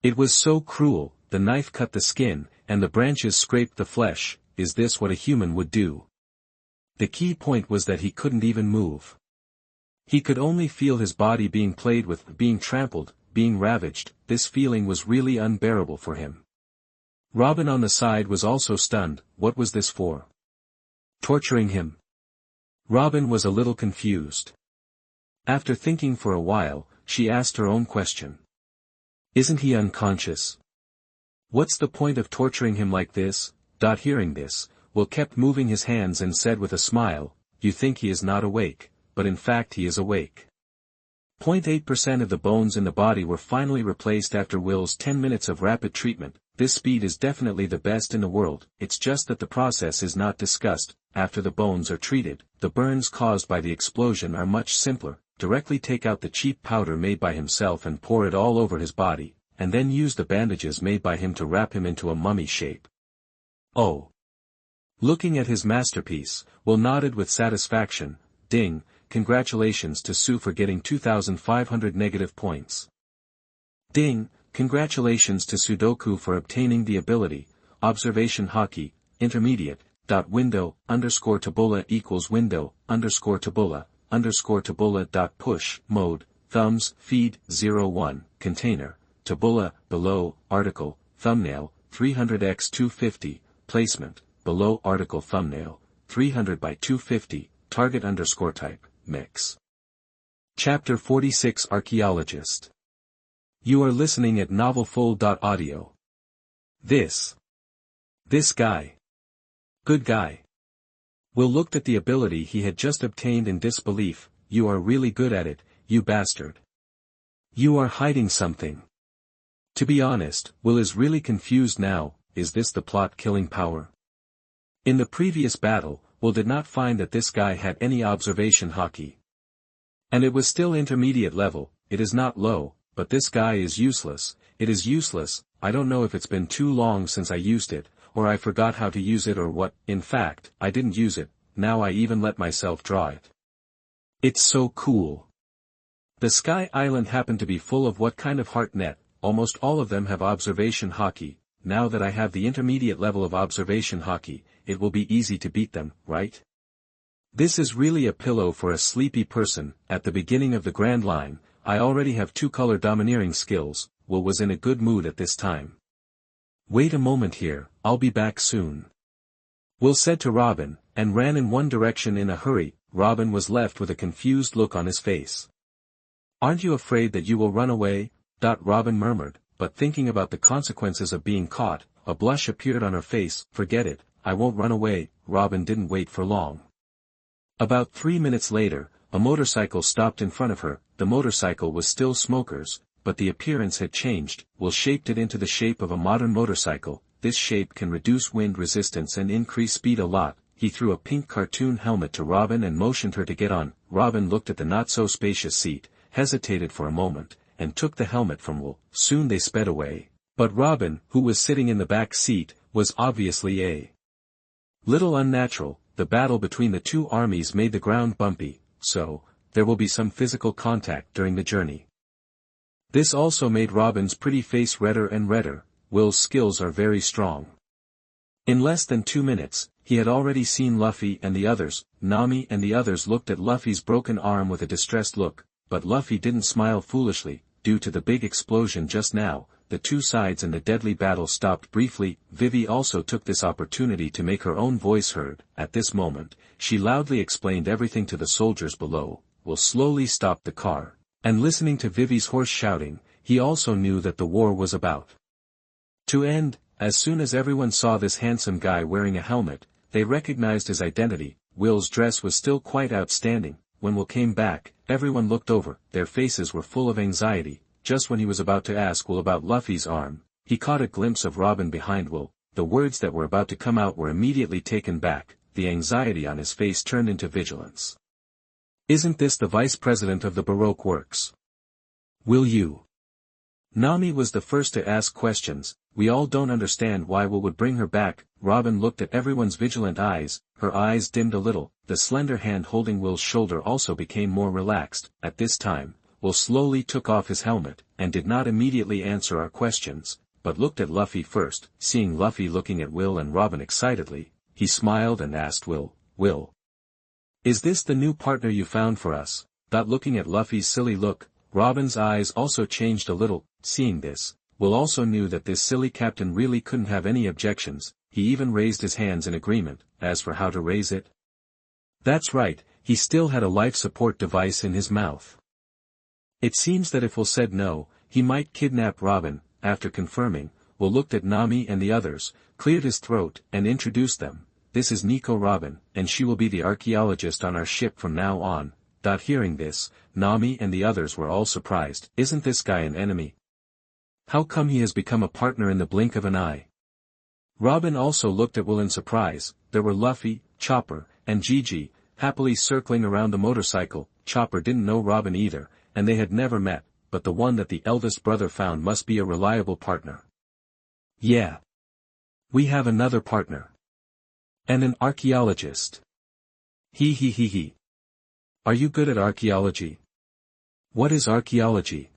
A: It was so cruel, the knife cut the skin, and the branches scraped the flesh. Is this what a human would do? The key point was that he couldn't even move. He could only feel his body being played with, being trampled, being ravaged. This feeling was really unbearable for him. Robin on the side was also stunned. What was this for? Torturing him? Robin was a little confused. After thinking for a while, she asked her own question. Isn't he unconscious? What's the point of torturing him like this? Hearing this, Will kept moving his hands and said with a smile, you think he is not awake, but in fact he is awake. 0.8% of the bones in the body were finally replaced after Will's 10 minutes of rapid treatment. This speed is definitely the best in the world, it's just that the process is not discussed. After the bones are treated, the burns caused by the explosion are much simpler. Directly take out the cheap powder made by himself and pour it all over his body, and then use the bandages made by him to wrap him into a mummy shape. Oh! Looking at his masterpiece, Will nodded with satisfaction. Ding, congratulations to Sue for getting 2500 negative points. Ding, congratulations to Sudoku for obtaining the ability, observation hockey, intermediate, window, _tabula equals window, _tabula, _tabula. Push, mode, thumbs, feed, 01, container, tabula, below, article, thumbnail, 300x250, placement, below article thumbnail, 300 by 250, target _type, mix. Chapter 46 Archaeologist. You are listening at novelfull.audio. This guy. Good guy. Will looked at the ability he had just obtained in disbelief. You are really good at it, you bastard. You are hiding something. To be honest, Will is really confused now. Is this the plot-killing power? In the previous battle, Will did not find that this guy had any observation hockey. And it was still intermediate level. It is not low, but this guy is useless. It is useless. I don't know if it's been too long since I used it, or I forgot how to use it or what. In fact, I didn't use it. Now I even let myself draw it. It's so cool. The Sky Island happened to be full of what kind of heart net. Almost all of them have observation hockey. Now that I have the intermediate level of observation hockey, it will be easy to beat them, right? This is really a pillow for a sleepy person. At the beginning of the Grand Line, I already have 2 color domineering skills. Will was in a good mood at this time. Wait a moment here, I'll be back soon. Will said to Robin, and ran in one direction in a hurry. Robin was left with a confused look on his face. Aren't you afraid that you will run away? Robin murmured, but thinking about the consequences of being caught, a blush appeared on her face. Forget it, I won't run away. Robin didn't wait for long. About 3 minutes later, a motorcycle stopped in front of her. The motorcycle was still Smoker's, but the appearance had changed. Will shaped it into the shape of a modern motorcycle. This shape can reduce wind resistance and increase speed a lot. He threw a pink cartoon helmet to Robin and motioned her to get on. Robin looked at the not-so-spacious seat, hesitated for a moment, and took the helmet from Will. Soon they sped away. But Robin, who was sitting in the back seat, was obviously a little unnatural. The battle between the two armies made the ground bumpy, so there will be some physical contact during the journey. This also made Robin's pretty face redder and redder. Will's skills are very strong. In less than 2 minutes, he had already seen Luffy and the others. Nami and the others looked at Luffy's broken arm with a distressed look, but Luffy didn't smile foolishly. Due to the big explosion just now, the two sides in the deadly battle stopped briefly. Vivi also took this opportunity to make her own voice heard. At this moment, she loudly explained everything to the soldiers below. Will slowly stopped the car, and listening to Vivi's hoarse shouting, he also knew that the war was about to end. As soon as everyone saw this handsome guy wearing a helmet, they recognized his identity. Will's dress was still quite outstanding. When Will came back, everyone looked over. Their faces were full of anxiety. Just when he was about to ask Will about Luffy's arm, he caught a glimpse of Robin behind Will. The words that were about to come out were immediately taken back. The anxiety on his face turned into vigilance. Isn't this the vice president of the Baroque works? Will you Nami was the first to ask questions. We all don't understand why Will would bring her back. Robin looked at everyone's vigilant eyes, her eyes dimmed a little, the slender hand holding Will's shoulder also became more relaxed. At this time, Will slowly took off his helmet, and did not immediately answer our questions, but looked at Luffy first. Seeing Luffy looking at Will and Robin excitedly, he smiled and asked Will, is this the new partner you found for us? Looking at Luffy's silly look, Robin's eyes also changed a little. Seeing this, Will also knew that this silly captain really couldn't have any objections. He even raised his hands in agreement. As for how to raise it, that's right, he still had a life support device in his mouth. It seems that if Will said no, he might kidnap Robin. After confirming, Will looked at Nami and the others, cleared his throat, and introduced them. This is Nico Robin, and she will be the archaeologist on our ship from now on. Hearing this, Nami and the others were all surprised. Isn't this guy an enemy? How come he has become a partner in the blink of an eye? Robin also looked at Will in surprise. There were Luffy, Chopper, and Gigi, happily circling around the motorcycle. Chopper didn't know Robin either, and they had never met, but the one that the eldest brother found must be a reliable partner. Yeah. We have another partner. And an archaeologist. He. Are you good at archaeology? What is archaeology?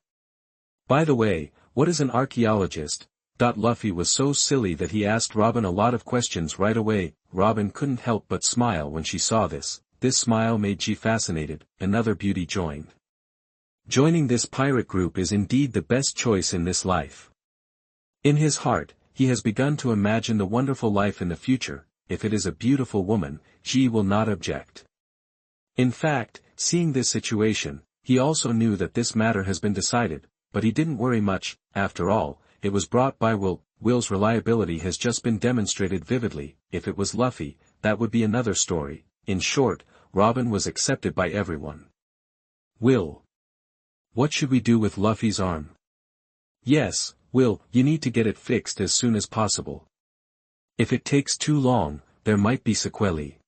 A: By the way, what is an archaeologist? Luffy was so silly that he asked Robin a lot of questions right away. Robin couldn't help but smile when she saw this. This smile made G fascinated. Another beauty joined. Joining this pirate group is indeed the best choice in this life. In his heart, he has begun to imagine the wonderful life in the future. If it is a beautiful woman, G will not object. In fact, seeing this situation, he also knew that this matter has been decided, but he didn't worry much. After all, it was brought by Will. Will's reliability has just been demonstrated vividly. If it was Luffy, that would be another story. In short, Robin was accepted by everyone. Will. What should we do with Luffy's arm? Yes, Will, you need to get it fixed as soon as possible. If it takes too long, there might be sequelae.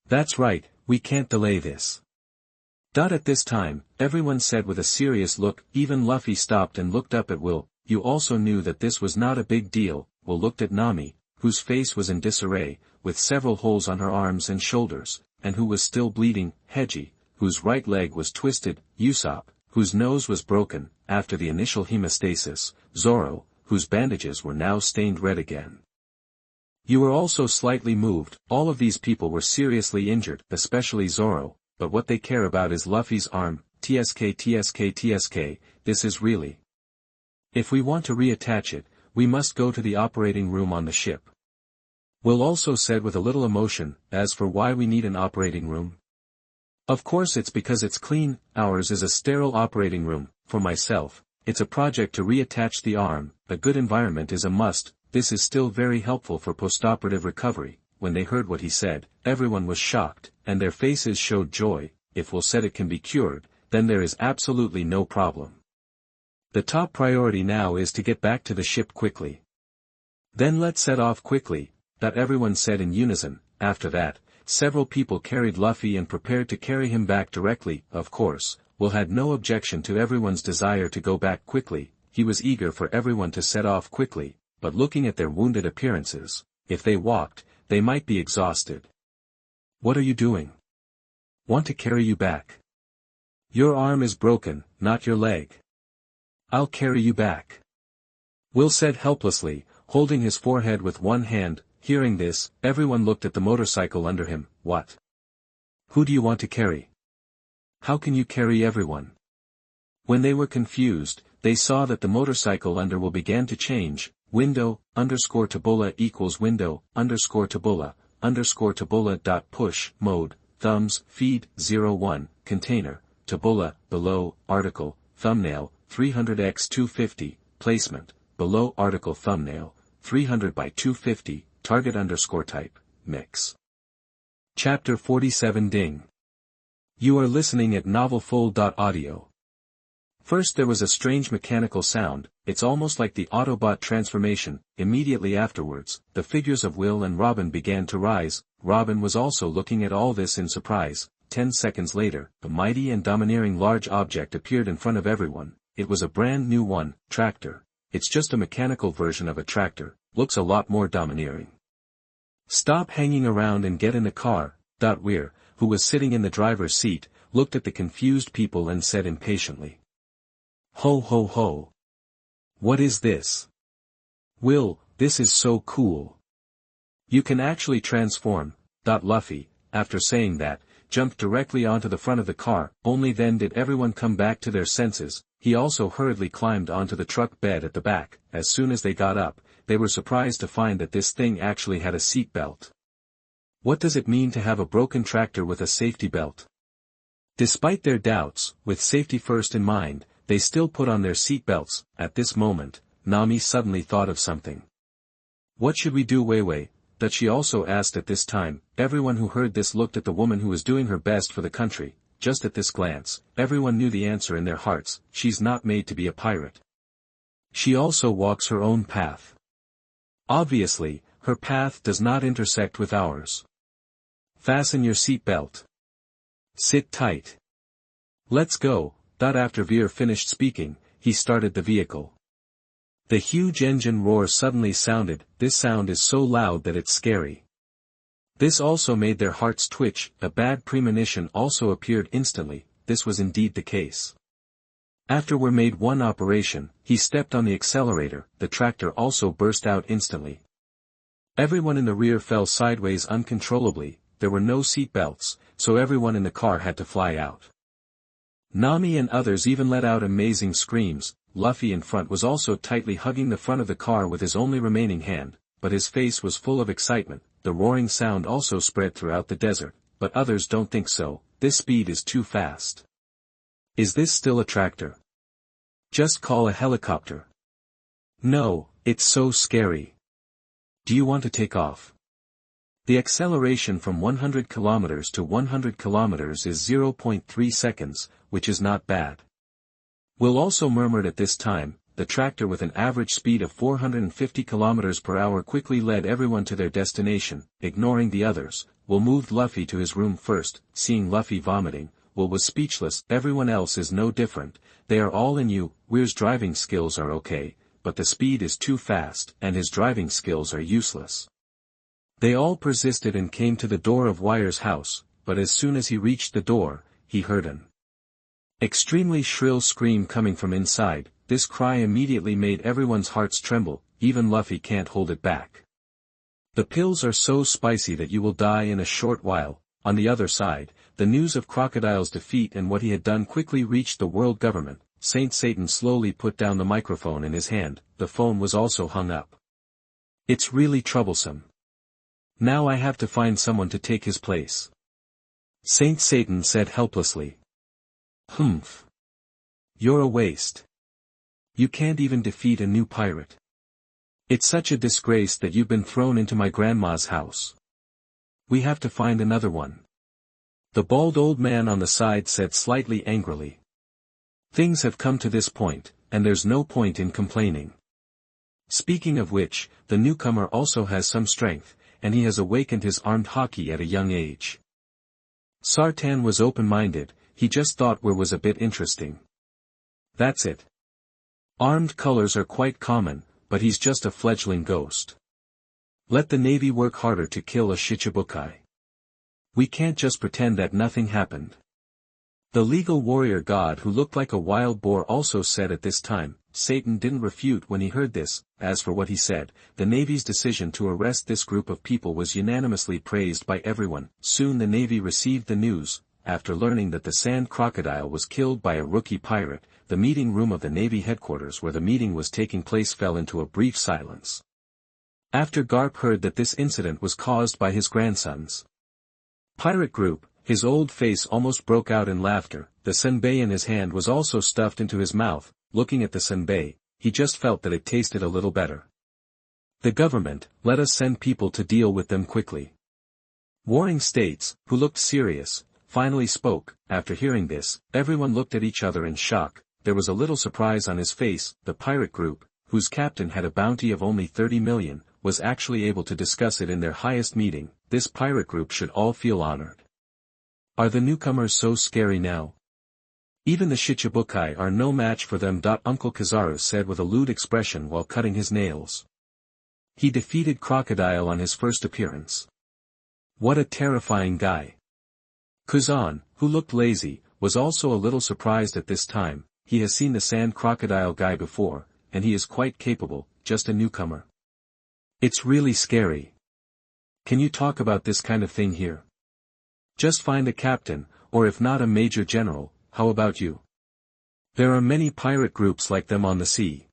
A: That's right, we can't delay this. At this time, everyone said with a serious look. Even Luffy stopped and looked up at Will. You also knew that this was not a big deal. Will looked at Nami, whose face was in disarray, with several holes on her arms and shoulders, and who was still bleeding, Heiji, whose right leg was twisted, Usopp, whose nose was broken, after the initial hemostasis, Zoro, whose bandages were now stained red again. You were also slightly moved. All of these people were seriously injured, especially Zoro, but what they care about is Luffy's arm. TSK, this is really. If we want to reattach it, we must go to the operating room on the ship. Will also said with a little emotion. As for why we need an operating room, of course it's because it's clean. Ours is a sterile operating room. For myself, it's a project to reattach the arm. A good environment is a must. This is still very helpful for postoperative recovery. When they heard what he said, everyone was shocked, and their faces showed joy. If Will said it can be cured, then there is absolutely no problem. The top priority now is to get back to the ship quickly. Then let's set off quickly, that everyone said in unison. After that, several people carried Luffy and prepared to carry him back directly. Of course, Will had no objection to everyone's desire to go back quickly. He was eager for everyone to set off quickly, but looking at their wounded appearances, if they walked, they might be exhausted. What are you doing? Want to carry you back? Your arm is broken, not your leg. I'll carry you back. Will said helplessly, holding his forehead with one hand. Hearing this, everyone looked at the motorcycle under him. What? Who do you want to carry? How can you carry everyone? When they were confused, they saw that the motorcycle under Will began to change. Window, _Tabula equals window, _Tabula, _Tabula. Push, mode, thumbs, feed, 01, container, Tabula, below, article, thumbnail, 300x250, placement, below article thumbnail, 300 by 250, target _type, mix. Chapter 47 Ding. You are listening at novelfull.audio. First there was a strange mechanical sound. It's almost like the Autobot transformation. Immediately afterwards, the figures of Will and Robin began to rise. Robin was also looking at all this in surprise. 10 seconds later, a mighty and domineering large object appeared in front of everyone. it was a brand new one, tractor. It's just a mechanical version of a tractor, looks a lot more domineering. Stop hanging around and get in the car. Weir, who was sitting in the driver's seat, looked at the confused people and said impatiently. Ho ho ho. What is this? Will, this is so cool. You can actually transform. Luffy, after saying that, jumped directly onto the front of the car. Only then did everyone come back to their senses. He also hurriedly climbed onto the truck bed at the back. As soon as they got up, they were surprised to find that this thing actually had a seat belt. What does it mean to have a broken tractor with a safety belt? Despite their doubts, with safety first in mind, they still put on their seat belts. At this moment, Nami suddenly thought of something. What should we do, Wei? That she also asked at this time. Everyone who heard this looked at the woman who was doing her best for the country. Just at this glance, everyone knew the answer in their hearts. She's not made to be a pirate. She also walks her own path. Obviously, her path does not intersect with ours. Fasten your seat belt. Sit tight. Let's go. After Veer finished speaking, he started the vehicle. The huge engine roar suddenly sounded. This sound is so loud that it's scary. This also made their hearts twitch. A bad premonition also appeared instantly. This was indeed the case. After we made one operation, he stepped on the accelerator. The tractor also burst out instantly. Everyone in the rear fell sideways uncontrollably. There were no seat belts, so everyone in the car had to fly out. Nami and others even let out amazing screams. Luffy in front was also tightly hugging the front of the car with his only remaining hand, but his face was full of excitement. The roaring sound also spread throughout the desert, but others don't think so. This speed is too fast. Is this still a tractor? Just call a helicopter. No, it's so scary. Do you want to take off? The acceleration from 100 kilometers to 100 kilometers is 0.3 seconds, which is not bad. Will also murmured at this time. The tractor with an average speed of 450 kilometers per hour quickly led everyone to their destination, ignoring the others. Will moved Luffy to his room first. Seeing Luffy vomiting, Will was speechless. Everyone else is no different. They are all in you. Weir's driving skills are okay, but the speed is too fast, and his driving skills are useless. They all persisted and came to the door of Wire's house, but as soon as he reached the door, he heard an extremely shrill scream coming from inside. This cry immediately made everyone's hearts tremble. Even Luffy can't hold it back. The pills are so spicy that you will die in a short while. On the other side, the news of Crocodile's defeat and what he had done quickly reached the world government. Saint Satan slowly put down the microphone in his hand. The phone was also hung up. It's really troublesome. Now I have to find someone to take his place. Saint Satan said helplessly. Humph. You're a waste. You can't even defeat a new pirate. It's such a disgrace that you've been thrown into my grandma's house. We have to find another one. The bald old man on the side said slightly angrily. Things have come to this point, and there's no point in complaining. Speaking of which, the newcomer also has some strength, and he has awakened his armed hockey at a young age. Sartan was open-minded. He just thought Weir was a bit interesting. That's it. Armed colors are quite common, but he's just a fledgling ghost. Let the Navy work harder to kill a Shichibukai. We can't just pretend that nothing happened. The legal warrior god who looked like a wild boar also said at this time. Satan didn't refute when he heard this. As for what he said, the Navy's decision to arrest this group of people was unanimously praised by everyone. Soon the Navy received the news. After learning that the sand crocodile was killed by a rookie pirate, the meeting room of the Navy headquarters where the meeting was taking place fell into a brief silence. After Garp heard that this incident was caused by his grandsons. Pirate group, his old face almost broke out in laughter. The senbei in his hand was also stuffed into his mouth. Looking at the senbei, he just felt that it tasted a little better. The government, let us send people to deal with them quickly. Warring States, who looked serious, finally spoke. After hearing this, everyone looked at each other in shock. There was a little surprise on his face. The pirate group, whose captain had a bounty of only 30 million, was actually able to discuss it in their highest meeting. This pirate group should all feel honored. Are the newcomers so scary now? Even the Shichibukai are no match for them. Uncle Kizaru said with a lewd expression while cutting his nails. He defeated Crocodile on his first appearance. What a terrifying guy. Kuzan, who looked lazy, was also a little surprised at this time. He has seen the sand crocodile guy before, and he is quite capable, just a newcomer. It's really scary. Can you talk about this kind of thing here? Just find a captain, or if not a major general, how about you? There are many pirate groups like them on the sea.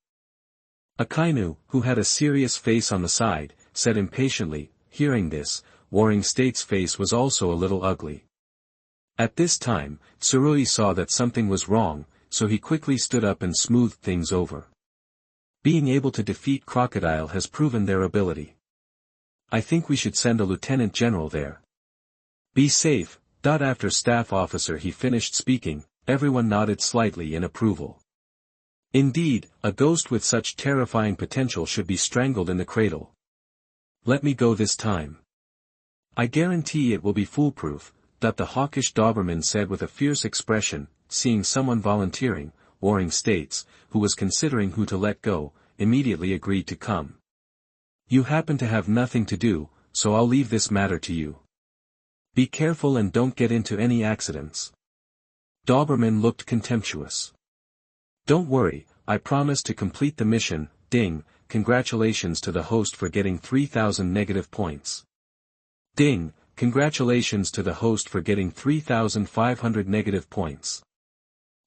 A: Akainu, who had a serious face on the side, said impatiently. Hearing this, Warring States' face was also a little ugly. At this time, Tsurui saw that something was wrong, so he quickly stood up and smoothed things over. Being able to defeat Crocodile has proven their ability. I think we should send a lieutenant general there. Be safe. After staff officer he finished speaking, everyone nodded slightly in approval. Indeed, a ghost with such terrifying potential should be strangled in the cradle. Let me go this time. I guarantee it will be foolproof, the hawkish Doberman said with a fierce expression, seeing someone volunteering. Warring States, who was considering who to let go, immediately agreed to come. You happen to have nothing to do, so I'll leave this matter to you. Be careful and don't get into any accidents. Doberman looked contemptuous. Don't worry, I promise to complete the mission. Ding, congratulations to the host for getting 3,000 negative points. Ding, congratulations to the host for getting 3,500 negative points.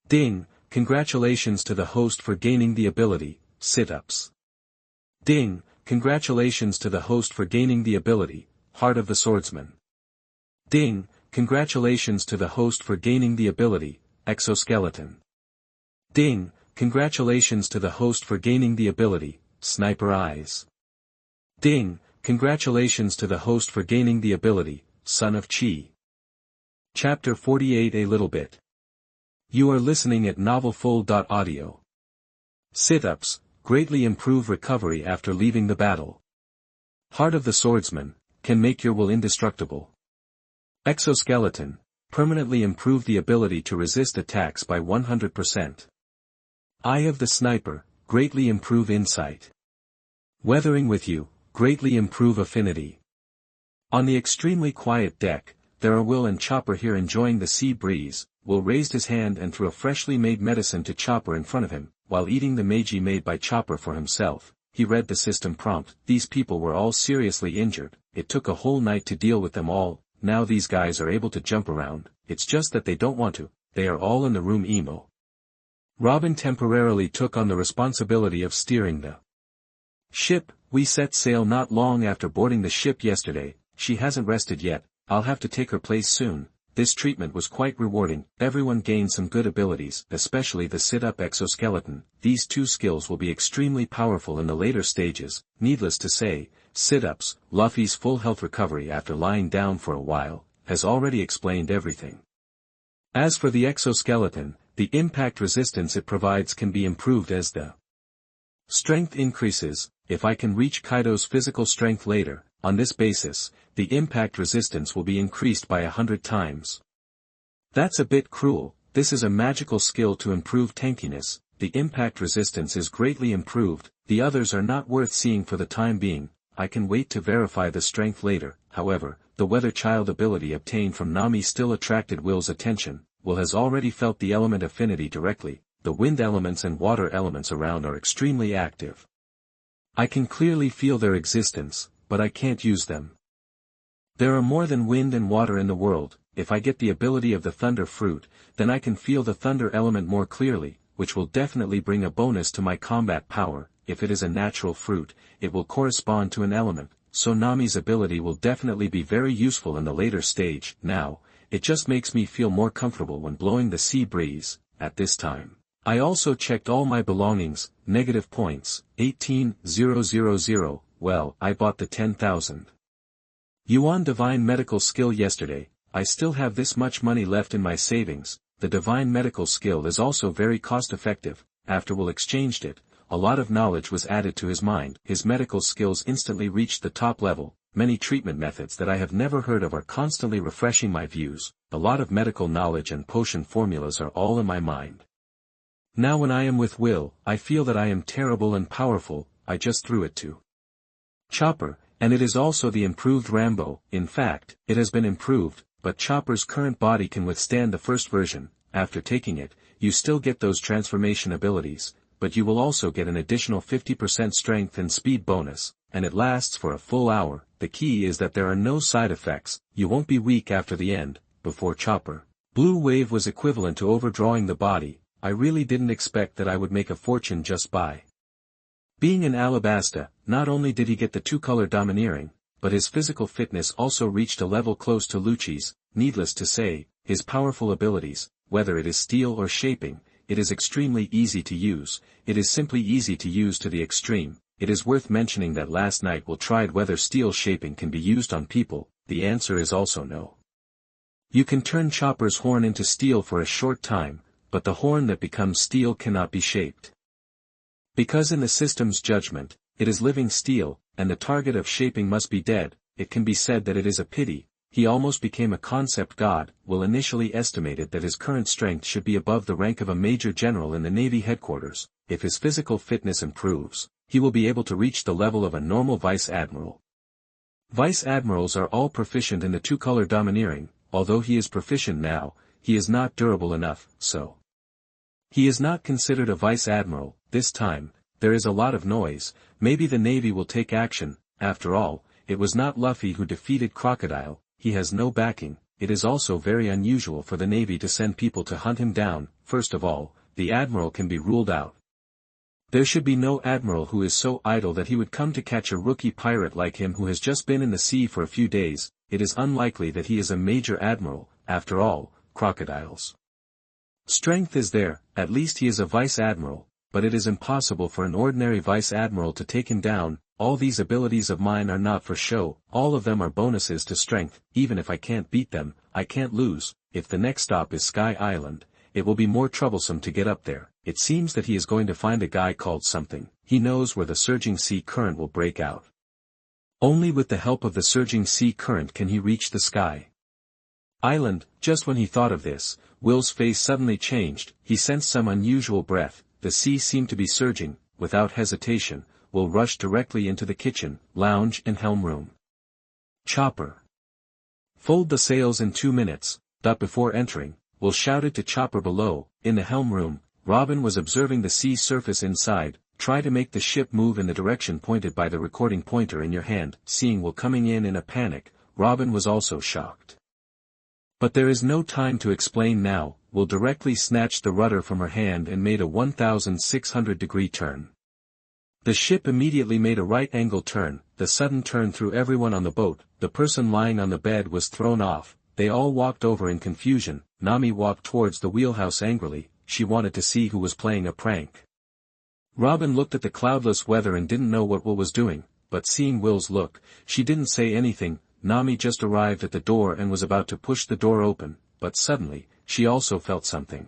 A: Ding, congratulations to the host for gaining the ability, sit-ups. Ding, congratulations to the host for gaining the ability, Heart of the Swordsman. Ding, congratulations to the host for gaining the ability, Exoskeleton. Ding, congratulations to the host for gaining the ability, Sniper Eyes. Ding, congratulations to the host for gaining the ability, Son of Chi. Chapter 48. A little bit. You are listening at novelfull.audio. Sit-ups, greatly improve recovery after leaving the battle. Heart of the Swordsman, can make your will indestructible. Exoskeleton, permanently improve the ability to resist attacks by 100%. Eye of the Sniper, greatly improve insight. Weathering with you, greatly improve affinity. On the extremely quiet deck, there are Will and Chopper here enjoying the sea breeze. Will raised his hand and threw a freshly made medicine to Chopper in front of him, while eating the Meiji made by Chopper for himself. He read the system prompt. These people were all seriously injured, it took a whole night to deal with them all. Now these guys are able to jump around, it's just that they don't want to, they are all in the room emo. Robin temporarily took on the responsibility of steering the ship. We set sail not long after boarding the ship yesterday. She hasn't rested yet, I'll have to take her place soon. This treatment was quite rewarding. Everyone gained some good abilities, especially the sit-up exoskeleton. These two skills will be extremely powerful in the later stages. Needless to say, sit-ups, Luffy's full health recovery after lying down for a while, has already explained everything. As for the exoskeleton, the impact resistance it provides can be improved as the strength increases. If I can reach Kaido's physical strength later, on this basis, the impact resistance will be increased by 100 times. That's a bit cruel. This is a magical skill to improve tankiness. The impact resistance is greatly improved. The others are not worth seeing for the time being. I can wait to verify the strength later. However, the Weather Child ability obtained from Nami still attracted Will's attention. Will has already felt the element affinity directly. The wind elements and water elements around are extremely active. I can clearly feel their existence, but I can't use them. There are more than wind and water in the world. If I get the ability of the thunder fruit, then I can feel the thunder element more clearly, which will definitely bring a bonus to my combat power. If it is a natural fruit, it will correspond to an element, so Nami's ability will definitely be very useful in the later stage. Now, it just makes me feel more comfortable when blowing the sea breeze. At this time, I also checked all my belongings. Negative points, 18,000. Well, I bought the 10,000 yuan divine medical skill yesterday. I still have this much money left in my savings. The divine medical skill is also very cost-effective. After Will exchanged it, a lot of knowledge was added to his mind. His medical skills instantly reached the top level. many treatment methods that I have never heard of are constantly refreshing my views, a lot of medical knowledge and potion formulas are all in my mind. Now when I am with Will, I feel that I am terrible and powerful, I just threw it to Chopper, and it is also the improved Rambo. In fact, it has been improved, but Chopper's current body can withstand the first version. After taking it, you still get those transformation abilities, but you will also get an additional 50% strength and speed bonus, and it lasts for a full hour. The key is that there are no side effects, you won't be weak after the end. Before Chopper Blue Wave was equivalent to overdrawing the body, I really didn't expect that I would make a fortune just by being in Alabasta. Not only did he get the two-color domineering, but his physical fitness also reached a level close to Lucci's. Needless to say, his powerful abilities, whether it is steel or shaping, it is extremely easy to use. It is simply easy to use to the extreme. It is worth mentioning that last night Will tried whether steel shaping can be used on people. The answer is also no. You can turn Chopper's horn into steel for a short time, but the horn that becomes steel cannot be shaped. Because in the system's judgment, it is living steel, and the target of shaping must be dead. It can be said that it is a pity. He almost became a concept god. Will initially estimated that his current strength should be above the rank of a major general in the Navy headquarters. If his physical fitness improves, he will be able to reach the level of a normal vice admiral. Vice admirals are all proficient in the two-color domineering. Although he is proficient now, he is not durable enough, so he is not considered a vice admiral. This time, there is a lot of noise. Maybe the Navy will take action. After all, it was not Luffy who defeated Crocodile. He has no backing. It is also very unusual for the Navy to send people to hunt him down. First of all, the admiral can be ruled out. There should be no admiral who is so idle that he would come to catch a rookie pirate like him who has just been in the sea for a few days. It is unlikely that he is a major admiral. After all, Crocodile's strength is there. At least he is a vice admiral, but it is impossible for an ordinary vice admiral to take him down. All these abilities of mine are not for show, all of them are bonuses to strength. Even if I can't beat them, I can't lose. If the next stop is Sky Island, it will be more troublesome to get up there. It seems that he is going to find a guy called something. He knows where the surging sea current will break out. Only with the help of the surging sea current can he reach the Sky Island. Just when he thought of this, Will's face suddenly changed. He sensed some unusual breath. The sea seemed to be surging. Without hesitation, Will rushed directly into the kitchen, lounge and helm room. Chopper, fold the sails in 2 minutes. Before entering, Will shouted to Chopper below. In the helm room, Robin was observing the sea surface inside. Try to make the ship move in the direction pointed by the recording pointer in your hand. Seeing Will coming in a panic, Robin was also shocked. But there is no time to explain now. Will directly snatched the rudder from her hand and made a 1,600-degree turn. The ship immediately made a right-angle turn. The sudden turn threw everyone on the boat. The person lying on the bed was thrown off. They all walked over in confusion. Nami walked towards the wheelhouse angrily. She wanted to see who was playing a prank. Robin looked at the cloudless weather and didn't know what Will was doing, but seeing Will's look, she didn't say anything. Nami just arrived at the door and was about to push the door open, but suddenly, she also felt something.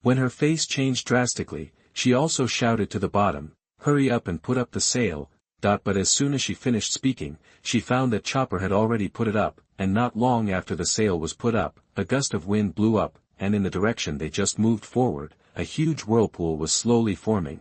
A: When her face changed drastically, she also shouted to the bottom, "Hurry up and put up the sail." But as soon as she finished speaking, she found that Chopper had already put it up, and not long after the sail was put up, a gust of wind blew up, and in the direction they just moved forward, a huge whirlpool was slowly forming.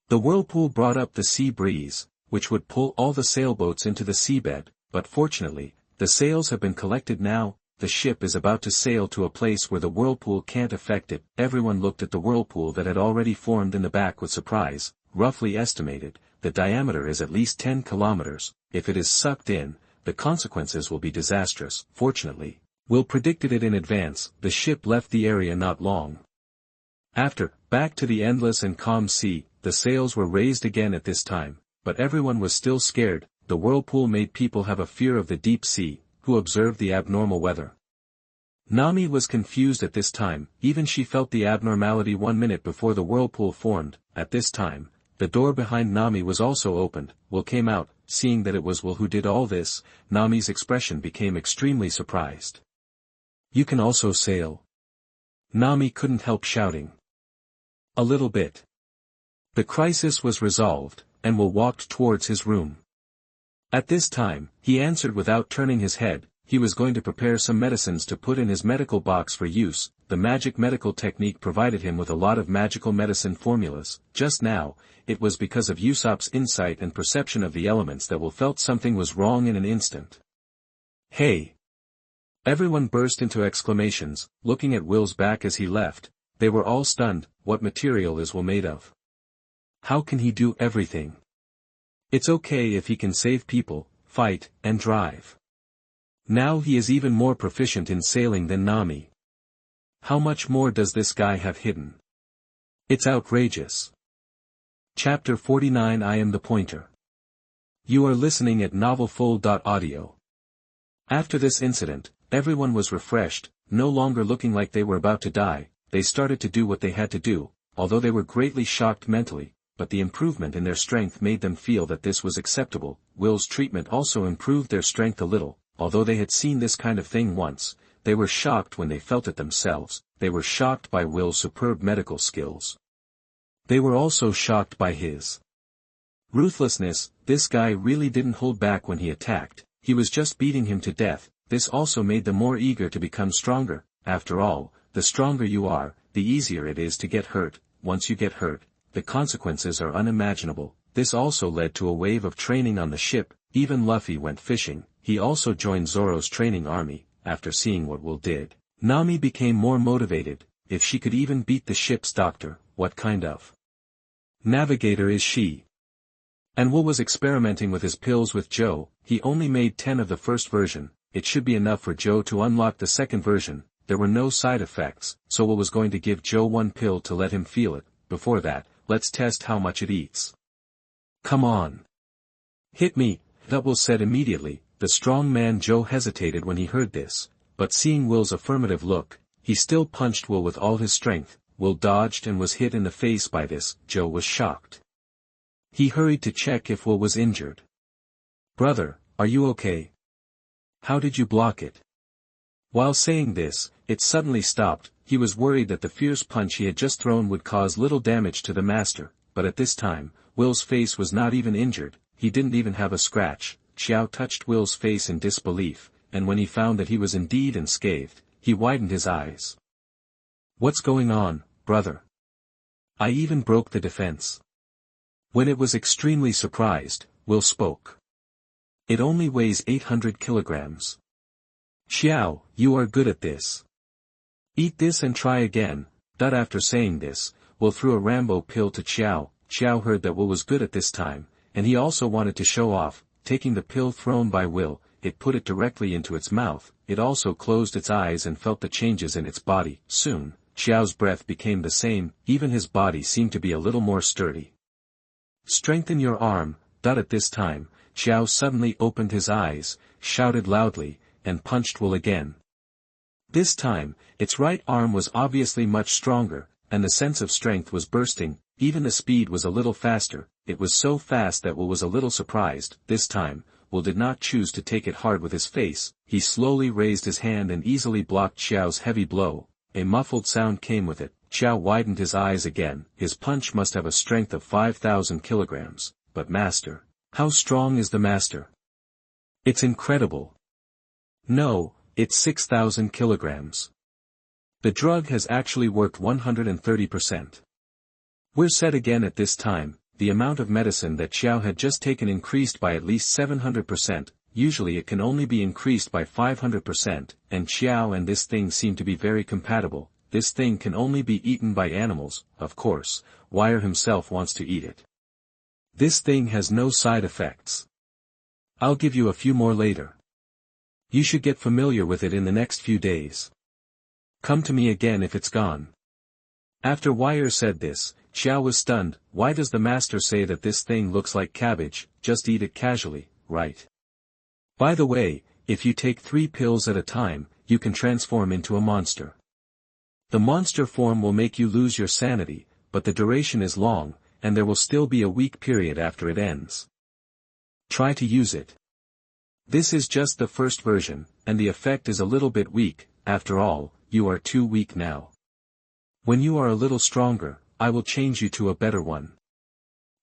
A: The whirlpool brought up the sea breeze, which would pull all the sailboats into the seabed, but fortunately, the sails have been collected now. The ship is about to sail to a place where the whirlpool can't affect it. Everyone looked at the whirlpool that had already formed in the back with surprise. Roughly estimated, the diameter is at least 10 kilometers. If it is sucked in, the consequences will be disastrous. Fortunately, Will predicted it in advance. The ship left the area not long after. Back to the endless and calm sea, the sails were raised again at this time, but everyone was still scared. The whirlpool made people have a fear of the deep sea, who observed the abnormal weather. Nami was confused at this time. Even she felt the abnormality 1 minute before the whirlpool formed. At this time, the door behind Nami was also opened. Will came out. Seeing that it was Will who did all this, Nami's expression became extremely surprised. "You can also sail?" Nami couldn't help shouting. "A little bit." The crisis was resolved, and Will walked towards his room. At this time, he answered without turning his head, he was going to prepare some medicines to put in his medical box for use. The magic medical technique provided him with a lot of magical medicine formulas. Just now, it was because of Usopp's insight and perception of the elements that Will felt something was wrong in an instant. Hey! Everyone burst into exclamations, looking at Will's back as he left. They were all stunned. What material is Will made of? How can he do everything? It's okay if he can save people, fight, and drive. Now he is even more proficient in sailing than Nami. How much more does this guy have hidden? It's outrageous. Chapter 49 I Am the Pointer. You are listening at novelfull.audio. After this incident, everyone was refreshed, no longer looking like they were about to die. They started to do what they had to do, although they were greatly shocked mentally, but the improvement in their strength made them feel that this was acceptable. Will's treatment also improved their strength a little, although they had seen this kind of thing once. They were shocked when they felt it themselves. They were shocked by Will's superb medical skills. They were also shocked by his ruthlessness. This guy really didn't hold back when he attacked. He was just beating him to death. This also made them more eager to become stronger. After all, the stronger you are, the easier it is to get hurt. Once you get hurt, the consequences are unimaginable. This also led to a wave of training on the ship. Even Luffy went fishing. He also joined Zoro's training army. After seeing what Will did, Nami became more motivated. If she could even beat the ship's doctor, what kind of navigator is she? And Will was experimenting with his pills with Joe. He only made 10 of the first version. It should be enough for Joe to unlock the second version. There were no side effects, so Will was going to give Joe one pill to let him feel it. Before that, let's test how much it eats. Come on. Hit me, that Will said immediately. The strong man Joe hesitated when he heard this, but seeing Will's affirmative look, he still punched Will with all his strength. Will dodged and was hit in the face by this. Joe was shocked. He hurried to check if Will was injured. Brother, are you okay? How did you block it? While saying this, it suddenly stopped. He was worried that the fierce punch he had just thrown would cause little damage to the master, but at this time, Will's face was not even injured. He didn't even have a scratch. Xiao touched Will's face in disbelief, and when he found that he was indeed unscathed, he widened his eyes. What's going on, brother? I even broke the defense. When it was extremely surprised, Will spoke. It only weighs 800 kilograms. Xiao, you are good at this. Eat this and try again. After saying this, Will threw a Rambo pill to Xiao. Xiao heard that Will was good at this time, and he also wanted to show off. Taking the pill thrown by Will, it put it directly into its mouth. It also closed its eyes and felt the changes in its body. Soon, Xiao's breath became the same. Even his body seemed to be a little more sturdy. Strengthen your arm. At this time, Xiao suddenly opened his eyes, shouted loudly, and punched Will again. This time, its right arm was obviously much stronger, and the sense of strength was bursting. Even the speed was a little faster. It was so fast that Will was a little surprised. This time, Will did not choose to take it hard with his face. He slowly raised his hand and easily blocked Xiao's heavy blow. A muffled sound came with it. Xiao widened his eyes again. His punch must have a strength of 5,000 kilograms. But master, how strong is the master? It's incredible. No, it's 6,000 kilograms. The drug has actually worked 130%. We're set again at this time. The amount of medicine that Xiao had just taken increased by at least 700%, usually it can only be increased by 500%, and Xiao and this thing seem to be very compatible. This thing can only be eaten by animals, of course. Wire himself wants to eat it. This thing has no side effects. I'll give you a few more later. You should get familiar with it in the next few days. Come to me again if it's gone. After Wire said this, Xiao was stunned. Why does the master say that this thing looks like cabbage? Just eat it casually, right? By the way, if you take 3 pills at a time, you can transform into a monster. The monster form will make you lose your sanity, but the duration is long, and there will still be a weak period after it ends. Try to use it. This is just the first version, and the effect is a little bit weak. After all, you are too weak now. When you are a little stronger, I will change you to a better one.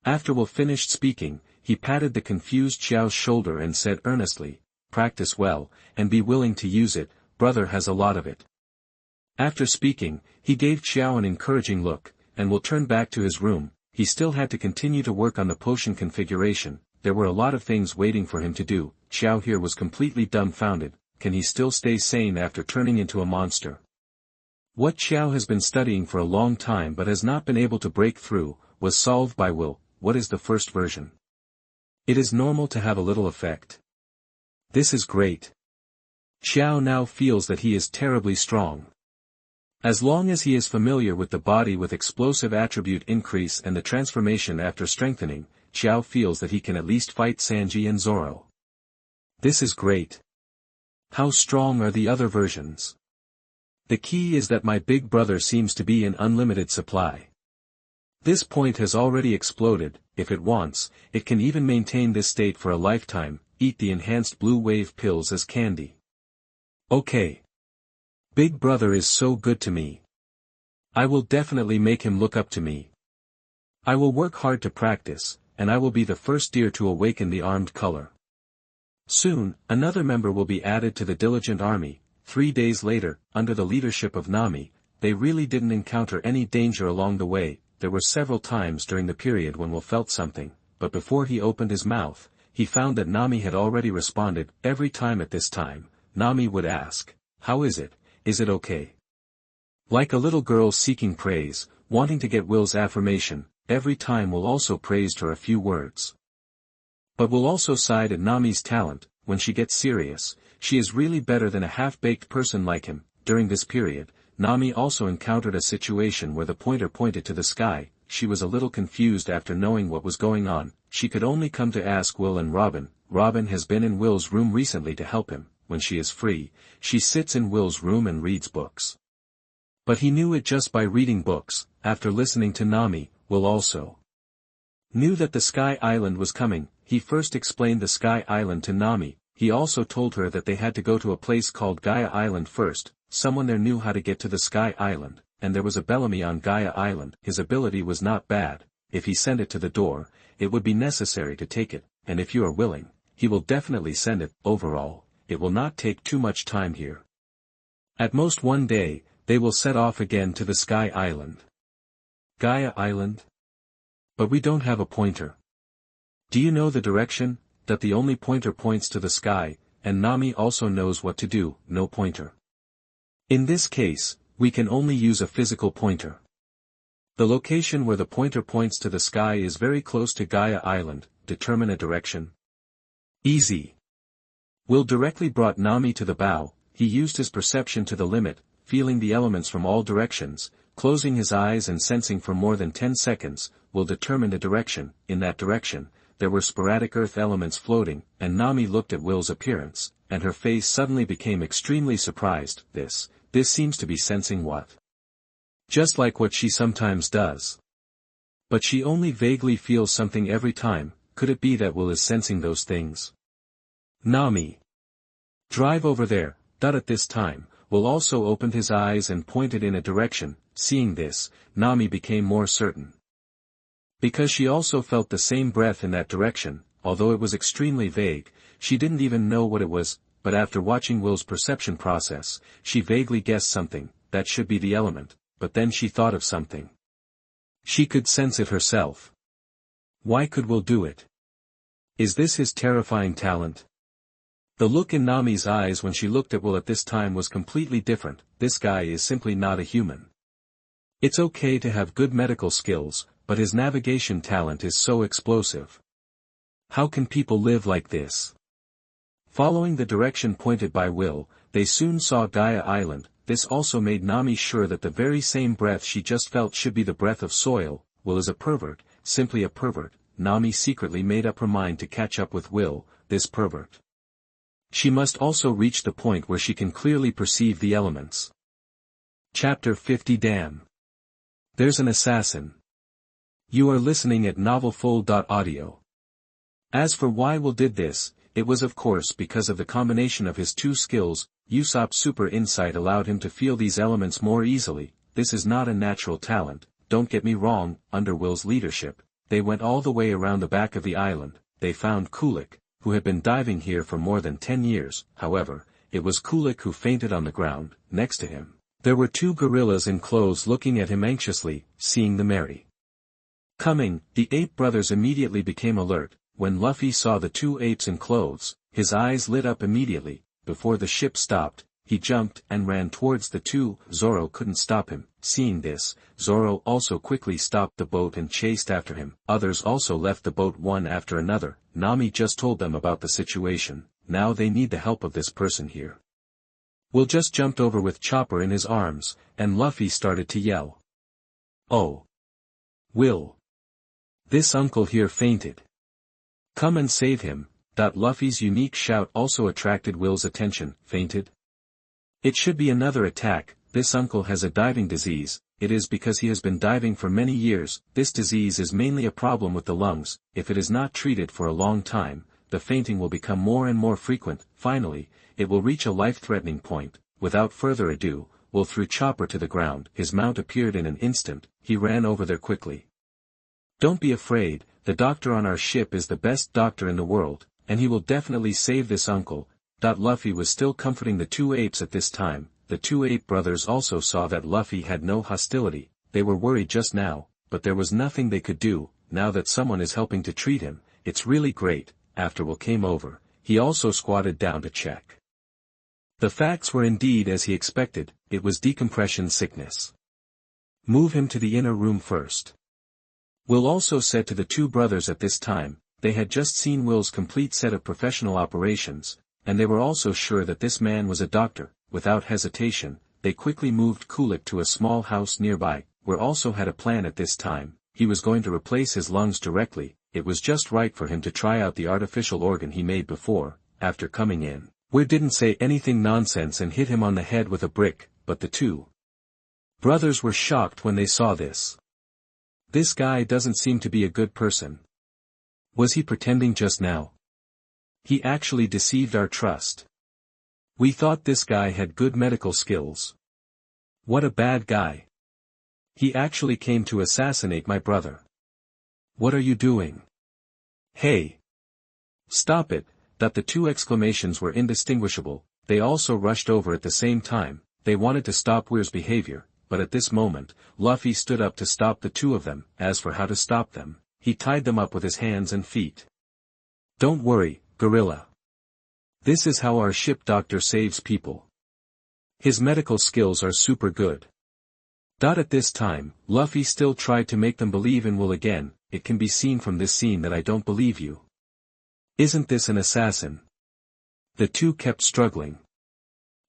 A: After Will finished speaking, he patted the confused Xiao's shoulder and said earnestly, "Practice well, and be willing to use it, brother has a lot of it." After speaking, he gave Xiao an encouraging look, and will turn back to his room. He still had to continue to work on the potion configuration. There were a lot of things waiting for him to do. Xiao here was completely dumbfounded. Can he still stay sane after turning into a monster? What Xiao has been studying for a long time but has not been able to break through, was solved by will. What is the first version? It is normal to have a little effect. This is great. Xiao now feels that he is terribly strong. As long as he is familiar with the body with explosive attribute increase and the transformation after strengthening, Xiao feels that he can at least fight Sanji and Zoro. This is great. How strong are the other versions? The key is that my big brother seems to be in unlimited supply. This point has already exploded. If it wants, it can even maintain this state for a lifetime. Eat the enhanced blue wave pills as candy. Okay. Big brother is so good to me. I will definitely make him look up to me. I will work hard to practice, and I will be the first deer to awaken the armed color. Soon, another member will be added to the diligent army. 3 days later, under the leadership of Nami, they really didn't encounter any danger along the way. There were several times during the period when Will felt something, but before he opened his mouth, he found that Nami had already responded. Every time at this time, Nami would ask, "How is it? Is it okay?" Like a little girl seeking praise, wanting to get Will's affirmation, every time Will also praised her a few words. But Will also sighed at Nami's talent. When she gets serious, she is really better than a half-baked person like him. During this period, Nami also encountered a situation where the pointer pointed to the sky. She was a little confused after knowing what was going on. She could only come to ask Will and Robin. Robin has been in Will's room recently to help him. When she is free, she sits in Will's room and reads books. But he knew it just by reading books. After listening to Nami, Will also knew that the Sky Island was coming. He first explained the Sky Island to Nami. He also told her that they had to go to a place called Gaia Island first. Someone there knew how to get to the Sky Island, and there was a Bellamy on Gaia Island. His ability was not bad. If he sent it to the door, it would be necessary to take it, and if you are willing, he will definitely send it. Overall, it will not take too much time here. At most one day, they will set off again to the Sky Island. Gaia Island? But we don't have a pointer. Do you know the direction? That the only pointer points to the sky, and Nami also knows what to do. No pointer. In this case, we can only use a physical pointer. The location where the pointer points to the sky is very close to Gaia Island. Determine a direction. Easy. Will directly brought Nami to the bow. He used his perception to the limit, feeling the elements from all directions, closing his eyes and sensing for more than 10 seconds. Will determined a direction. In that direction, there were sporadic earth elements floating, and Nami looked at Will's appearance, and her face suddenly became extremely surprised. This seems to be sensing what? Just like what she sometimes does. But she only vaguely feels something every time. Could it be that Will is sensing those things? Nami. Drive over there. At this time, Will also opened his eyes and pointed in a direction. Seeing this, Nami became more certain. Because she also felt the same breath in that direction, although it was extremely vague, she didn't even know what it was, but after watching Will's perception process, she vaguely guessed something. That should be the element, but then she thought of something. She could sense it herself. Why could Will do it? Is this his terrifying talent? The look in Nami's eyes when she looked at Will at this time was completely different. This guy is simply not a human. It's okay to have good medical skills, but his navigation talent is so explosive. How can people live like this? Following the direction pointed by Will, they soon saw Gaia Island. This also made Nami sure that the very same breath she just felt should be the breath of soil. Will is a pervert, simply a pervert. Nami secretly made up her mind to catch up with Will, this pervert. She must also reach the point where she can clearly perceive the elements. Chapter 50. Damn. There's an assassin. You are listening at novelful.audio. As for why Will did this, it was of course because of the combination of his two skills. Usopp's super insight allowed him to feel these elements more easily. This is not a natural talent, don't get me wrong. Under Will's leadership, they went all the way around the back of the island. they found Kulik, who had been diving here for more than 10 years. However, it was Kulik who fainted on the ground. Next to him, there were two gorillas in clothes looking at him anxiously. Seeing the Mary coming, the ape brothers immediately became alert. When Luffy saw the two apes in clothes, his eyes lit up immediately. Before the ship stopped, he jumped and ran towards the two. Zoro couldn't stop him. Seeing this, Zoro also quickly stopped the boat and chased after him. Others also left the boat one after another. Nami just told them about the situation. Now they need the help of this person here. Will just jumped over with Chopper in his arms, and Luffy started to yell. "Oh! Will! This uncle here fainted. Come and save him." Luffy's unique shout also attracted Will's attention. Fainted? It should be another attack. This uncle has a diving disease. It is because he has been diving for many years. This disease is mainly a problem with the lungs. If it is not treated for a long time, the fainting will become more and more frequent. Finally, it will reach a life-threatening point. Without further ado, Will threw Chopper to the ground. His mount appeared in an instant. He ran over there quickly. "Don't be afraid, the doctor on our ship is the best doctor in the world, and he will definitely save this uncle." Luffy was still comforting the two apes at this time. The two ape brothers also saw that Luffy had no hostility. They were worried just now, but there was nothing they could do. Now that someone is helping to treat him, it's really great. After Will came over, he also squatted down to check. The facts were indeed as he expected. It was decompression sickness. "Move him to the inner room first," Will also said to the two brothers at this time. They had just seen Will's complete set of professional operations, and they were also sure that this man was a doctor. Without hesitation, they quickly moved Kulik to a small house nearby. Will also had a plan at this time. He was going to replace his lungs directly. It was just right for him to try out the artificial organ he made before. After coming in, Will didn't say anything nonsense and hit him on the head with a brick, but the two brothers were shocked when they saw this. This guy doesn't seem to be a good person. Was he pretending just now? He actually deceived our trust. We thought this guy had good medical skills. What a bad guy. He actually came to assassinate my brother. What are you doing? Hey! Stop it! The two exclamations were indistinguishable. They also rushed over at the same time. They wanted to stop Weir's behavior, but at this moment, Luffy stood up to stop the two of them. As for how to stop them, he tied them up with his hands and feet. "Don't worry, gorilla. This is how our ship doctor saves people. His medical skills are super good." At this time, Luffy still tried to make them believe in Will again. "It can be seen from this scene that I don't believe you. Isn't this an assassin?" The two kept struggling.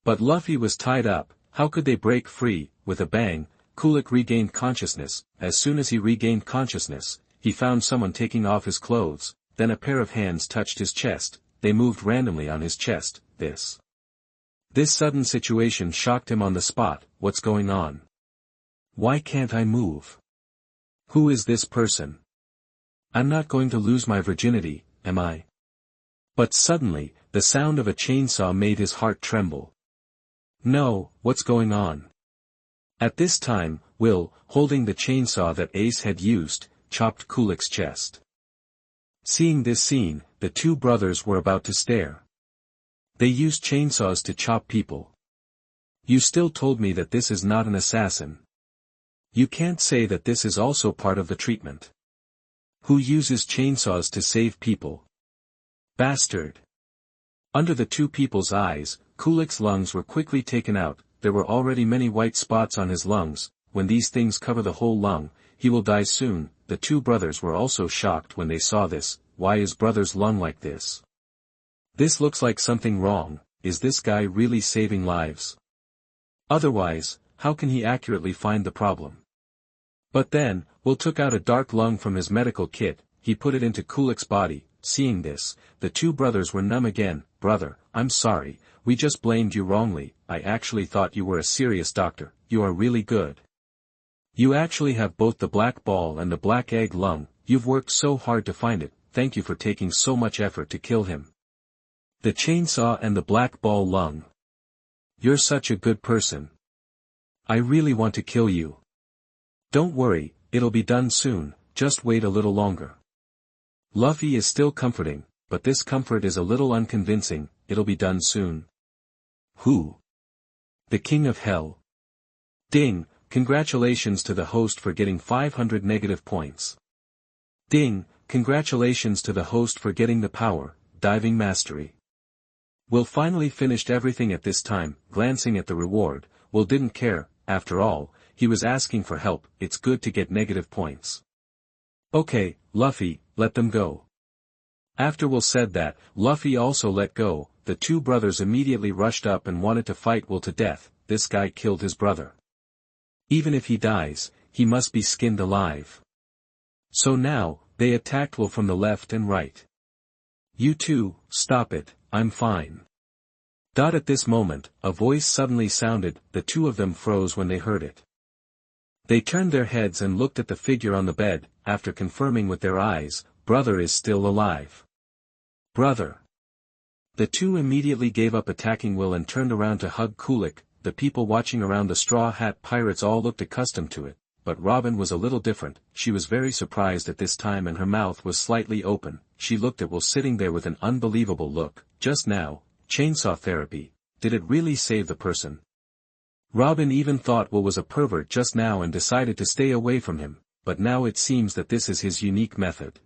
A: But Luffy was tied up. How could they break free? With a bang, Kulik regained consciousness. As soon as he regained consciousness, he found someone taking off his clothes. Then a pair of hands touched his chest. They moved randomly on his chest. This sudden situation shocked him on the spot. What's going on? Why can't I move? Who is this person? I'm not going to lose my virginity, am I? But suddenly, the sound of a chainsaw made his heart tremble. No, what's going on? At this time, Will, holding the chainsaw that Ace had used, chopped Kulik's chest. Seeing this scene, the two brothers were about to stare. They used chainsaws to chop people. You still told me that this is not an assassin. You can't say that this is also part of the treatment. Who uses chainsaws to save people? Bastard! Under the two people's eyes, Kulik's lungs were quickly taken out. There were already many white spots on his lungs. When these things cover the whole lung, he will die soon. The two brothers were also shocked when they saw this. Why is brother's lung like this? This looks like something wrong. Is this guy really saving lives? Otherwise, how can he accurately find the problem? But then, Will took out a dark lung from his medical kit. He put it into Kulik's body. Seeing this, the two brothers were numb again. Brother, I'm sorry, we just blamed you wrongly. I actually thought you were a serious doctor. You are really good. You actually have both the black ball and the black egg lung. You've worked so hard to find it. Thank you for taking so much effort to kill him. The chainsaw and the black ball lung. You're such a good person. I really want to kill you. Don't worry, it'll be done soon, just wait a little longer. Luffy is still comforting, but this comfort is a little unconvincing. It'll be done soon. Who? The King of Hell. Ding, congratulations to the host for getting 500 negative points. Ding, congratulations to the host for getting the power, diving mastery. Will finally finished everything at this time. Glancing at the reward, Will didn't care, after all, he was asking for help. It's good to get negative points. Okay, Luffy, let them go. After Will said that, Luffy also let go. The two brothers immediately rushed up and wanted to fight Will to death. This guy killed his brother. Even if he dies, he must be skinned alive. So now, they attacked Will from the left and right. You two, stop it, I'm fine. At this moment, a voice suddenly sounded. The two of them froze when they heard it. They turned their heads and looked at the figure on the bed. After confirming with their eyes, brother is still alive. Brother. The two immediately gave up attacking Will and turned around to hug Kulik. The people watching around the Straw Hat Pirates all looked accustomed to it, but Robin was a little different. She was very surprised at this time and her mouth was slightly open. She looked at Will sitting there with an unbelievable look. Just now, chainsaw therapy, did it really save the person? Robin even thought Will was a pervert just now and decided to stay away from him, but now it seems that this is his unique method.